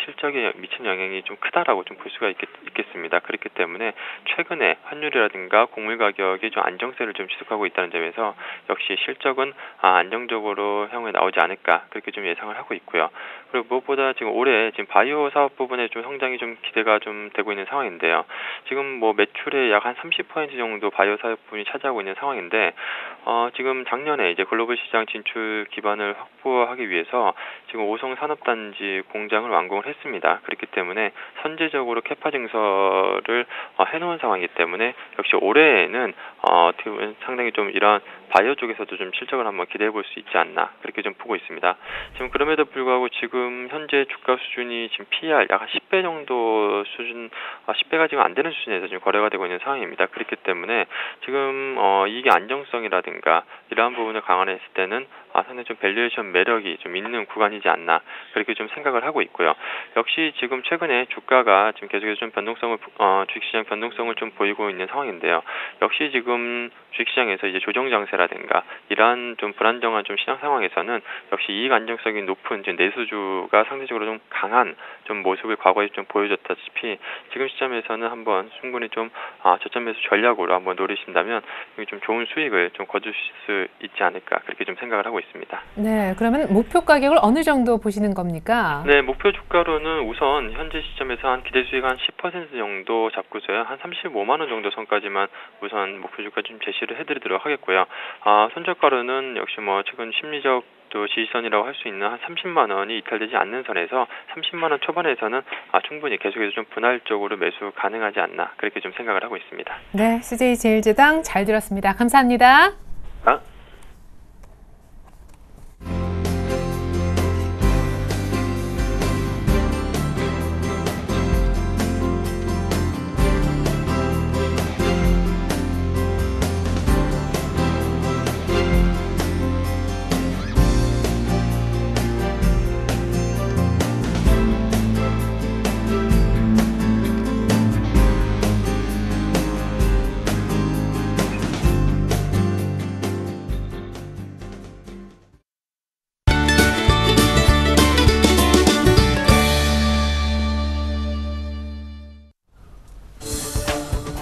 실적에 미친 영향이 좀 크다라고 좀 볼 수가 있겠습니다. 그렇기 때문에 최근에 환율이라든가 곡물 가격이 좀 안정세를 좀 지속하고 있다는 점에서 역시 실적은 안정적으로 향후에 나오지 않을까 그렇게 좀 예상을 하고 있고요. 그리고 무엇보다 지금 올해 지금 바이오 사업 부분에 좀 성장이 좀 기대가 좀 되고 있는 상황인데요. 지금 매출의 약 한 30% 정도 바이오 사업 부분이 차지하고 있는 상황인데 지금 작년에 이제 글로벌 시장 진출 기반을 확보하기 위해서 지금 오송 산업단지 공장을 완공을 했습니다. 그렇기 때문에 선제적으로 캐파 증설을 해놓은 상황이기 때문에 역시 올해 올해는 어떻게 보면 상당히 좀 이런 바이오 쪽에서도 좀 실적을 한번 기대해 볼 수 있지 않나 그렇게 좀 보고 있습니다. 지금 그럼에도 불구하고 지금 현재 주가 수준이 지금 PER 약 10배 정도 수준, 10배가 지금 안 되는 수준에서 지금 거래가 되고 있는 상황입니다. 그렇기 때문에 지금 이익의 안정성이라든가 이러한 부분을 감안했을 때는 상당히 좀 밸류에이션 매력이 좀 있는 구간이지 않나 그렇게 좀 생각을 하고 있고요. 역시 지금 최근에 주가가 지금 계속해서 좀 변동성을 주식시장 변동성을 좀 보이고 있는 상황인데요. 역시 지금 주식시장에서 이제 조정 장세라든가 이러한 좀 불안정한 좀 시장 상황에서는 역시 이익 안정성이 높은 지금 내수주가 상대적으로 좀 강한 좀 모습을 과거에 좀 보여줬다시피 지금 시점에서는 한번 충분히 좀 저점 매수 전략으로 한번 노리신다면 좀 좋은 수익을 좀 거두실 수 있지 않을까 그렇게 좀 생각을 하고 있습니다. 네, 그러면 목표 가격을 어느 정도 보시는 겁니까? 네, 목표 주가로는 우선 현재 시점에서 한 기대 수익 한 10% 정도 잡고서요. 한 35만 원 정도 선까지만 우선 목표 주가 좀 제시를 해드리도록 하겠고요. 손절가로는 역시 뭐 최근 심리적 또 지지선이라고 할 수 있는 한 30만 원이 이탈되지 않는 선에서 30만 원 초반에서는 충분히 계속해서 좀 분할적으로 매수 가능하지 않나 그렇게 좀 생각을 하고 있습니다. 네, CJ제일제당 잘 들었습니다. 감사합니다.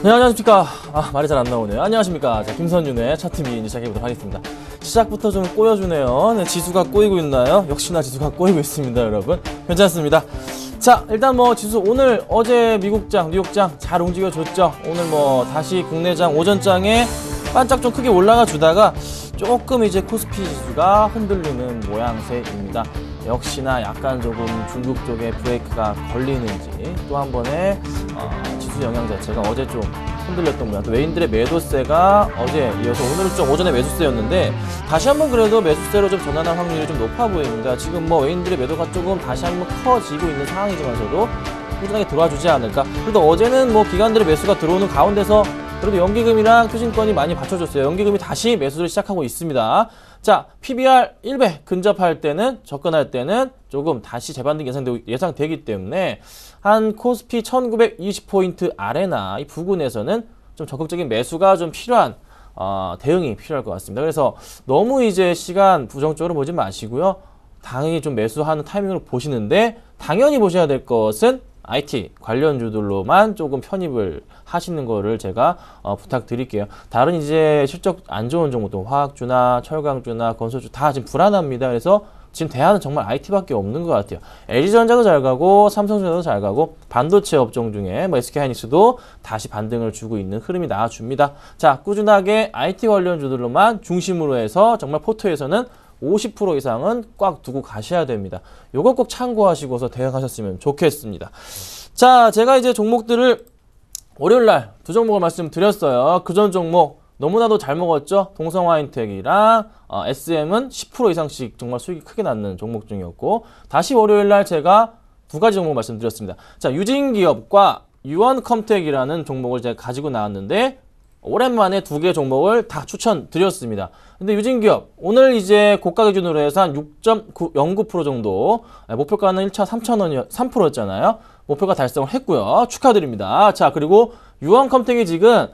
네, 안녕하십니까. 말이 잘 안 나오네요. 안녕하십니까. 자, 김선윤의 차트미 시작해보도록 하겠습니다. 시작부터 좀 꼬여주네요. 네, 지수가 꼬이고 있나요? 역시나 지수가 꼬이고 있습니다, 여러분. 괜찮습니다. 자, 일단 뭐 지수 오늘 어제 미국장, 뉴욕장 잘 움직여줬죠. 오늘 뭐 다시 국내장 오전장에 반짝 좀 크게 올라가 주다가 조금 이제 코스피 지수가 흔들리는 모양새입니다. 역시나 약간 조금 중국 쪽에 브레이크가 걸리는지 또 한 번에 지수 영향 자체가 어제 좀 흔들렸던 모양. 또 외인들의 매도세가 어제 이어서 오늘은 좀 오전에 매수세였는데 다시 한번 그래도 매수세로 좀 전환할 확률이 좀 높아 보입니다. 지금 뭐 외인들의 매도가 조금 다시 한번 커지고 있는 상황이지만서도 꾸준하게 들어와주지 않을까. 그래도 어제는 뭐 기관들의 매수가 들어오는 가운데서 그래도 연기금이랑 투신권이 많이 받쳐줬어요. 연기금이 다시 매수를 시작하고 있습니다. 자, PBR 1배 근접할 때는, 접근할 때는 조금 다시 재반등 예상되기 때문에 한 코스피 1920포인트 아래나 이 부근에서는 좀 적극적인 매수가 좀 필요한 대응이 필요할 것 같습니다. 그래서 너무 이제 시간 부정적으로 보지 마시고요. 당연히 좀 매수하는 타이밍으로 보시는데 당연히 보셔야 될 것은 IT 관련주들로만 조금 편입을 하시는 거를 제가 부탁드릴게요. 다른 이제 실적 안 좋은 종목도 화학주나 철강주나 건설주 다 지금 불안합니다. 그래서 지금 대안은 정말 IT밖에 없는 것 같아요. LG전자도 잘 가고 삼성전자도 잘 가고 반도체 업종 중에 뭐 SK하이닉스도 다시 반등을 주고 있는 흐름이 나와줍니다. 자, 꾸준하게 IT 관련주들로만 중심으로 해서 정말 포트에서는 50% 이상은 꽉 두고 가셔야 됩니다. 요거 꼭 참고하시고서 대응하셨으면 좋겠습니다. 자, 제가 이제 종목들을 월요일날 두 종목을 말씀드렸어요. 그전 종목 너무나도 잘 먹었죠. 동성화인텍이랑 SM은 10% 이상씩 정말 수익이 크게 났는 종목 중이었고, 다시 월요일날 제가 두 가지 종목 말씀드렸습니다. 자, 유진기업과 유원컴텍이라는 종목을 제가 가지고 나왔는데 오랜만에 두 개 종목을 다 추천드렸습니다. 근데 유진기업 오늘 이제 고가 기준으로 해서 한 6.09% 정도, 목표가는 1차 3,000원이 3%였잖아요. 목표가 달성을 했고요. 축하드립니다. 자, 그리고 유원컴텍이 지금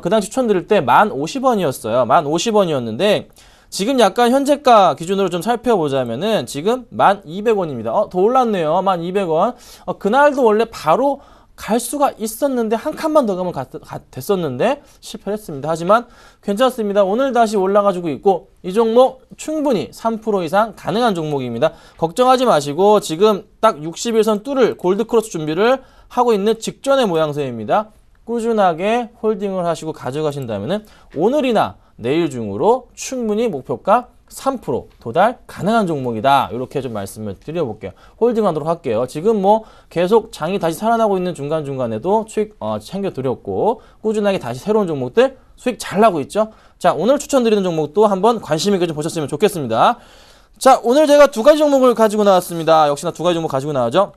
그 당시 추천드릴 때 1050원이었어요. 1050원이었는데 지금 약간 현재가 기준으로 좀 살펴보자면은 지금 1200원입니다. 더 올랐네요. 1200원. 그날도 원래 바로 갈 수가 있었는데 한 칸만 더 가면 됐었는데 실패를 했습니다. 하지만 괜찮습니다. 오늘 다시 올라가지고 있고 이 종목 충분히 3% 이상 가능한 종목입니다. 걱정하지 마시고 지금 딱 61선 뚫을 골드크로스 준비를 하고 있는 직전의 모양새입니다. 꾸준하게 홀딩을 하시고 가져가신다면 오늘이나 내일 중으로 충분히 목표가 3% 도달 가능한 종목이다. 이렇게 좀 말씀을 드려볼게요. 홀딩하도록 할게요. 지금 뭐 계속 장이 다시 살아나고 있는 중간중간에도 수익 챙겨드렸고 꾸준하게 다시 새로운 종목들 수익 잘 나고 있죠. 자, 오늘 추천드리는 종목도 한번 관심 있게 좀 보셨으면 좋겠습니다. 자, 오늘 제가 두 가지 종목을 가지고 나왔습니다. 역시나 두 가지 종목 가지고 나와죠.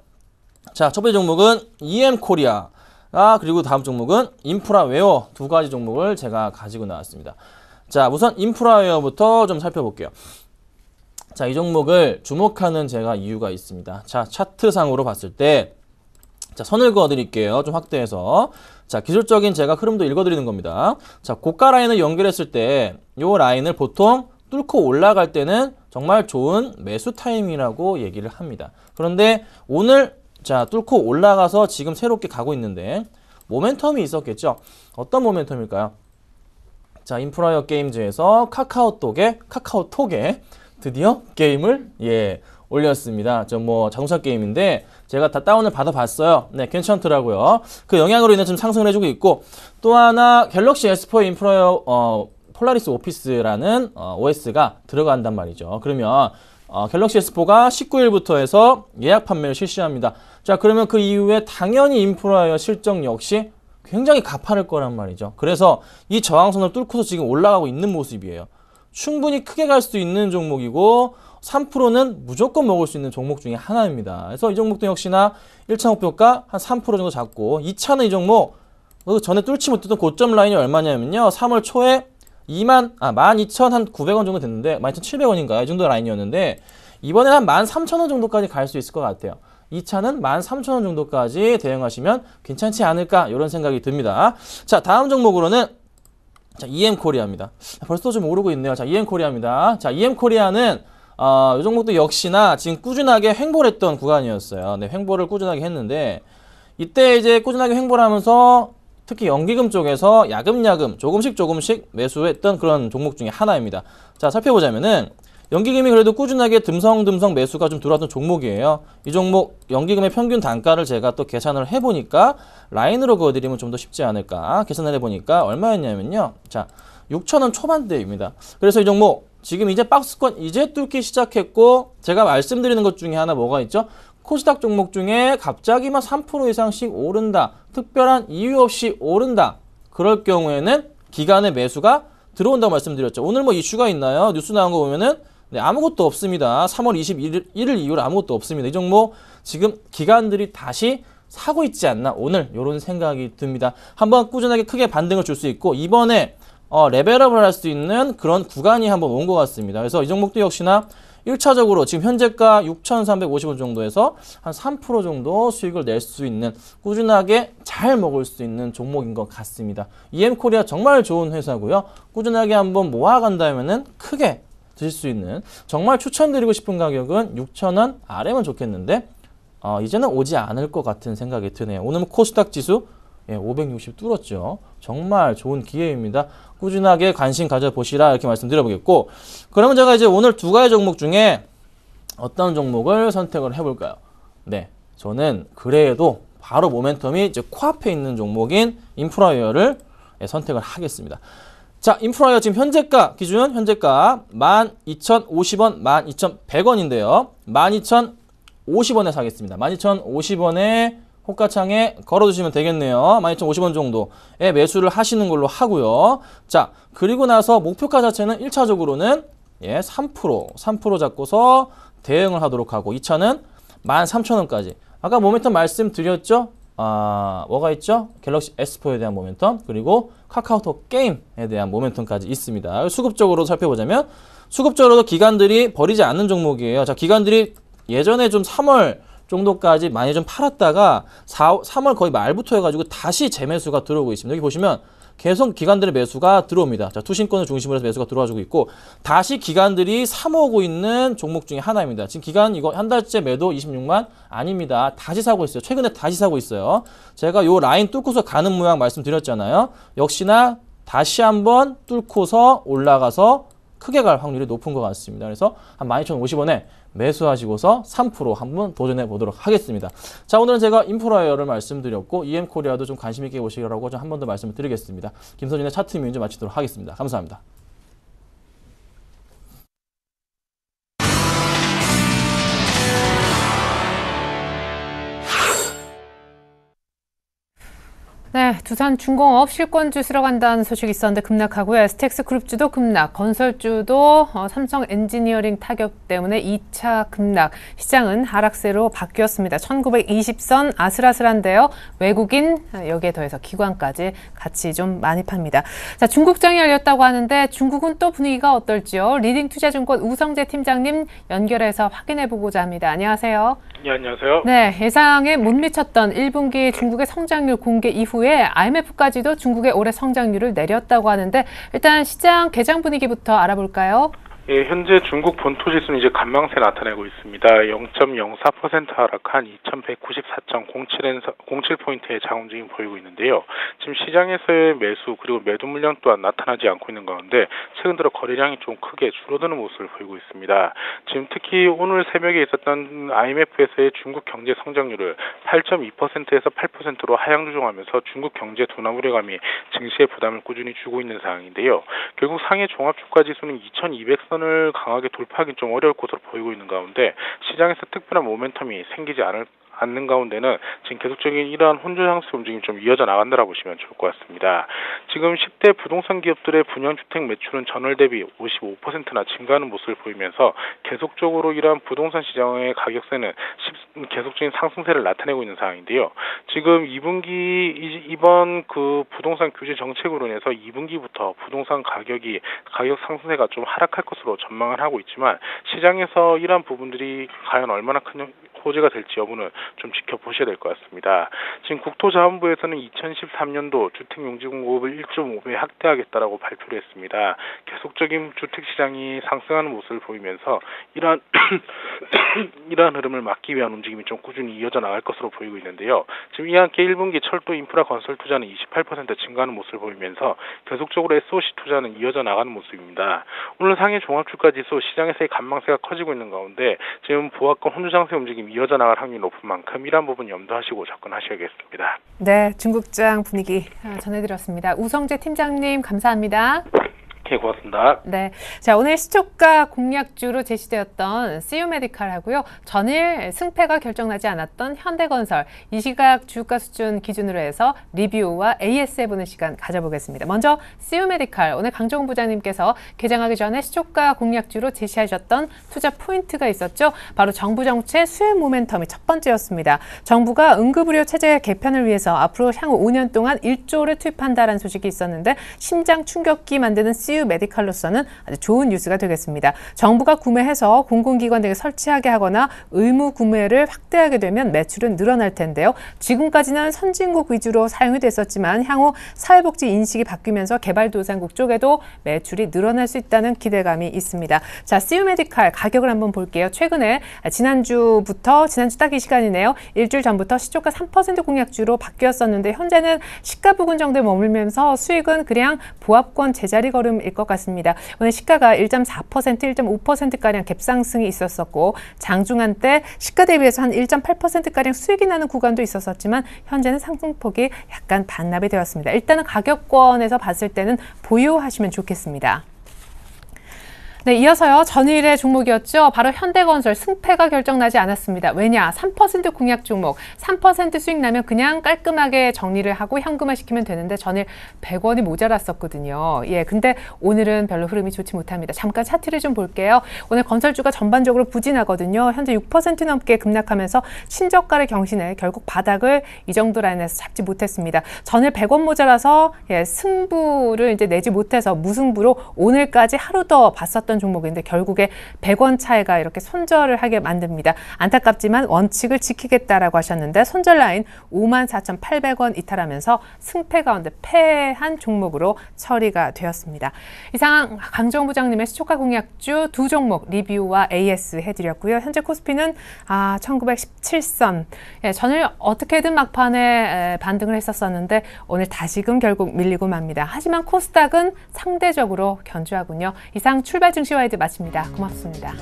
자, 첫 번째 종목은 EM코리아. 그리고 다음 종목은 인프라웨어. 두 가지 종목을 제가 가지고 나왔습니다. 자, 우선 인프라웨어부터 좀 살펴볼게요. 자, 이 종목을 주목하는 제가 이유가 있습니다. 자, 차트상으로 봤을 때, 자, 선을 그어 드릴게요. 좀 확대해서. 자, 기술적인 제가 흐름도 읽어 드리는 겁니다. 자, 고가 라인을 연결했을 때, 요 라인을 보통 뚫고 올라갈 때는 정말 좋은 매수 타임이라고 얘기를 합니다. 그런데 오늘, 자, 뚫고 올라가서 지금 새롭게 가고 있는데, 모멘텀이 있었겠죠? 어떤 모멘텀일까요? 자, 인프라웨어 게임즈에서 카카오톡에 드디어 게임을 올렸습니다. 좀 뭐 자동차 게임인데 제가 다 다운을 받아봤어요. 네, 괜찮더라고요. 그 영향으로 인해 좀 상승을 해주고 있고 또 하나 갤럭시 S4 인프라웨어 폴라리스 오피스라는 OS가 들어간단 말이죠. 그러면 갤럭시 S4가 19일부터 해서 예약 판매를 실시합니다. 자, 그러면 그 이후에 당연히 인프라웨어 실적 역시 굉장히 가파를 거란 말이죠. 그래서 이 저항선을 뚫고서 지금 올라가고 있는 모습이에요. 충분히 크게 갈 수 있는 종목이고 3%는 무조건 먹을 수 있는 종목 중에 하나입니다. 그래서 이 종목도 역시나 1차 목표가 한 3% 정도 잡고 2차는 이 종목 전에 뚫지 못했던 고점 라인이 얼마냐면요. 3월 초에 12,900원 정도 됐는데 12,700원인가요? 이 정도 라인이었는데 이번에 한 13,000원 정도까지 갈 수 있을 것 같아요. 2차는 13,000원 정도까지 대응하시면 괜찮지 않을까 이런 생각이 듭니다. 자, 다음 종목으로는 자, EM코리아입니다. 벌써 좀 오르고 있네요. 자, EM코리아입니다. 자, EM코리아는 이 종목도 역시나 지금 꾸준하게 횡보를 했던 구간이었어요. 네, 횡보를 꾸준하게 했는데 이때 이제 꾸준하게 횡보를 하면서 특히 연기금 쪽에서 야금야금 조금씩 매수했던 그런 종목 중에 하나입니다. 자, 살펴보자면은 연기금이 그래도 꾸준하게 듬성듬성 매수가 좀 들어왔던 종목이에요. 이 종목 연기금의 평균 단가를 제가 또 계산을 해보니까 라인으로 그어드리면 좀 더 쉽지 않을까 계산을 해보니까 얼마였냐면요. 자, 6,000원 초반대입니다. 그래서 이 종목 지금 이제 박스권 이제 뚫기 시작했고 제가 말씀드리는 것 중에 하나 뭐가 있죠? 코스닥 종목 중에 갑자기만 3% 이상씩 오른다. 특별한 이유 없이 오른다. 그럴 경우에는 기간의 매수가 들어온다고 말씀드렸죠. 오늘 뭐 이슈가 있나요? 뉴스 나온 거 보면은 네, 아무것도 없습니다. 3월 21일 이후로 아무것도 없습니다. 이 종목 지금 기관들이 다시 사고 있지 않나 오늘 이런 생각이 듭니다. 한번 꾸준하게 크게 반등을 줄 수 있고 이번에 레벨업을 할 수 있는 그런 구간이 한번 온 것 같습니다. 그래서 이 종목도 역시나 1차적으로 지금 현재가 6,350원 정도에서 한 3% 정도 수익을 낼 수 있는 꾸준하게 잘 먹을 수 있는 종목인 것 같습니다. EM코리아 정말 좋은 회사고요. 꾸준하게 한번 모아간다면은 크게 드실 수 있는 정말 추천드리고 싶은 가격은 6,000원 아래면 좋겠는데 이제는 오지 않을 것 같은 생각이 드네요. 오늘 코스닥 지수 560 뚫었죠. 정말 좋은 기회입니다. 꾸준하게 관심 가져보시라 이렇게 말씀드려보겠고 그러면 제가 이제 오늘 두 가지 종목 중에 어떤 종목을 선택을 해볼까요? 네, 저는 그래도 바로 모멘텀이 이제 코앞에 있는 종목인 인프라웨어를 선택을 하겠습니다. 자, 인프라웨어 지금 현재가 기준 현재가 12,050원, 12,100원인데요. 12,050원에 사겠습니다. 12,050원에 호가창에 걸어두시면 되겠네요. 12,050원 정도에 매수를 하시는 걸로 하고요. 자, 그리고 나서 목표가 자체는 1차적으로는 3% 잡고서 대응을 하도록 하고 2차는 13,000원까지. 아까 모멘텀 말씀드렸죠? 뭐가 있죠? 갤럭시 S4에 대한 모멘텀 그리고 카카오톡 게임에 대한 모멘텀까지 있습니다. 수급적으로 살펴보자면 수급적으로도 기관들이 버리지 않는 종목이에요. 자, 기관들이 예전에 좀 3월 정도까지 많이 좀 팔았다가 3월 거의 말부터 해가지고 다시 재매수가 들어오고 있습니다. 여기 보시면 계속 기관들의 매수가 들어옵니다. 자, 투신권을 중심으로 해서 매수가 들어와주고 있고 다시 기관들이 사모으고 있는 종목 중에 하나입니다. 지금 기관 이거 한 달째 매도 26만 아닙니다. 다시 사고 있어요. 최근에 다시 사고 있어요. 제가 요 라인 뚫고서 가는 모양 말씀드렸잖아요. 역시나 다시 한번 뚫고서 올라가서 크게 갈 확률이 높은 것 같습니다. 그래서 한 12,050원에 매수하시고서 3% 한번 도전해 보도록 하겠습니다. 자, 오늘은 제가 인프라웨어를 말씀드렸고 EM코리아도 좀 관심 있게 보시라고 좀 한 번 더 말씀을 드리겠습니다. 김선진의 차트 민주 마치도록 하겠습니다. 감사합니다. 네, 두산 중공업 실권주 들어간다는 소식이 있었는데 급락하고요. STX 그룹주도 급락, 건설주도 삼성 엔지니어링 타격 때문에 2차 급락, 시장은 하락세로 바뀌었습니다. 1920선 아슬아슬한데요. 외국인 여기에 더해서 기관까지 같이 좀 많이 팝니다. 자, 중국장이 열렸다고 하는데 중국은 또 분위기가 어떨지요? 리딩투자증권 우성재 팀장님 연결해서 확인해보고자 합니다. 안녕하세요. 네, 안녕하세요. 네, 예상에 못 미쳤던 1분기 중국의 성장률 공개 이후에 IMF까지도 중국의 올해 성장률을 내렸다고 하는데 일단 시장 개장 분위기부터 알아볼까요? 예, 현재 중국 본토 지수는 이제 간망세 나타내고 있습니다. 0.04% 하락한 2194.07포인트의 장음 움직임 보이고 있는데요. 지금 시장에서의 매수 그리고 매도 물량 또한 나타나지 않고 있는 가운데 최근 들어 거래량이 좀 크게 줄어드는 모습을 보이고 있습니다. 지금 특히 오늘 새벽에 있었던 IMF에서의 중국 경제 성장률을 8.2%에서 8%로 하향 조정하면서 중국 경제 둔화 우려감이 증시에 부담을 꾸준히 주고 있는 상황인데요. 결국 상해 종합주가 지수는 2200선 을 강하게 돌파하기 좀 어려울 것으로 보이고 있는 가운데 시장에서 특별한 모멘텀이 생기지 않는 가운데는 지금 계속적인 이러한 혼조 상승 움직임이 좀 이어져 나간다라고 보시면 좋을 것 같습니다. 지금 10대 부동산 기업들의 분양주택 매출은 전월 대비 55%나 증가하는 모습을 보이면서 계속적으로 이러한 부동산 시장의 가격세는 계속적인 상승세를 나타내고 있는 상황인데요. 지금 2분기 이번 그 부동산 규제 정책으로 인해서 2분기부터 부동산 가격 상승세가 좀 하락할 것으로 전망을 하고 있지만 시장에서 이러한 부분들이 과연 얼마나 큰 호재가 될지 여부는 좀 지켜보셔야 될 것 같습니다. 지금 국토자원부에서는 2013년도 주택용지 공급을 1.5배 확대하겠다라고 발표를 했습니다. 계속적인 주택시장이 상승하는 모습을 보이면서 이러한 흐름을 막기 위한 움직임이 좀 꾸준히 이어져 나갈 것으로 보이고 있는데요. 지금 이와 함께 1분기 철도 인프라 건설 투자는 28% 증가하는 모습을 보이면서 계속적으로 SOC 투자는 이어져 나가는 모습입니다. 오늘 상해 종합주가지수 시장에서의 간망세가 커지고 있는 가운데 지금 보합권 혼조 장세 움직임이 이어져 나갈 확률이 높은 만큼 이러한 부분 염두하시고 접근하셔야겠습니다. 네, 중국장 분위기 전해드렸습니다. 우성재 팀장님 감사합니다. 네, 고맙습니다. 네, 자 오늘 시초가 공략주로 제시되었던 CU메디칼하고요. 전일 승패가 결정나지 않았던 현대건설, 이 시각 주가 수준 기준으로 해서 리뷰와 AS해보는 시간 가져보겠습니다. 먼저 CU메디칼, 오늘 강정훈 부장님께서 개장하기 전에 시초가 공략주로 제시하셨던 투자 포인트가 있었죠. 바로 정부 정책 수혜 모멘텀이 첫 번째였습니다. 정부가 응급의료 체제 개편을 위해서 앞으로 향후 5년 동안 1조를 투입한다는 소식이 있었는데 심장 충격기 만드는 메디칼로서는 아주 좋은 뉴스가 되겠습니다. 정부가 구매해서 공공기관 등에 설치하게 하거나 의무 구매를 확대하게 되면 매출은 늘어날 텐데요. 지금까지는 선진국 위주로 사용이 됐었지만 향후 사회복지 인식이 바뀌면서 개발도상국 쪽에도 매출이 늘어날 수 있다는 기대감이 있습니다. 자, CU메디칼 가격을 한번 볼게요. 최근에 지난주 딱 이 시간이네요. 일주일 전부터 시초가 3% 공략주로 바뀌었었는데 현재는 시가 부근 정도에 머물면서 수익은 그냥 보합권 제자리 걸음일 것 같습니다. 오늘 시가가 1.4%, 1.5%가량 갭상승이 있었었고 장중한 때 시가 대비해서 한 1.8%가량 수익이 나는 구간도 있었었지만 현재는 상승폭이 약간 반납이 되었습니다. 일단은 가격권에서 봤을 때는 보유하시면 좋겠습니다. 네, 이어서요. 전일의 종목이었죠. 바로 현대건설 승패가 결정나지 않았습니다. 왜냐? 3% 공약 종목, 3% 수익 나면 그냥 깔끔하게 정리를 하고 현금화시키면 되는데 전일 100원이 모자랐었거든요. 예, 근데 오늘은 별로 흐름이 좋지 못합니다. 잠깐 차트를 좀 볼게요. 오늘 건설주가 전반적으로 부진하거든요. 현재 6% 넘게 급락하면서 신저가를 경신해 결국 바닥을 이 정도 라인에서 잡지 못했습니다. 전일 100원 모자라서 승부를 이제 내지 못해서 무승부로 오늘까지 하루 더 봤었던 종목인데 결국에 100원 차이가 이렇게 손절을 하게 만듭니다. 안타깝지만 원칙을 지키겠다라고 하셨는데 손절 라인 54,800원 이탈하면서 승패 가운데 패한 종목으로 처리가 되었습니다. 이상 강정훈 부장님의 시초가 공략주 두 종목 리뷰와 AS 해드렸고요. 현재 코스피는 1917선. 예, 전일 어떻게든 막판에 반등을 했었었는데 오늘 다시금 결국 밀리고 맙니다. 하지만 코스닥은 상대적으로 견조하군요. 이상 출발 증시와이드 마칩니다. 고맙습니다.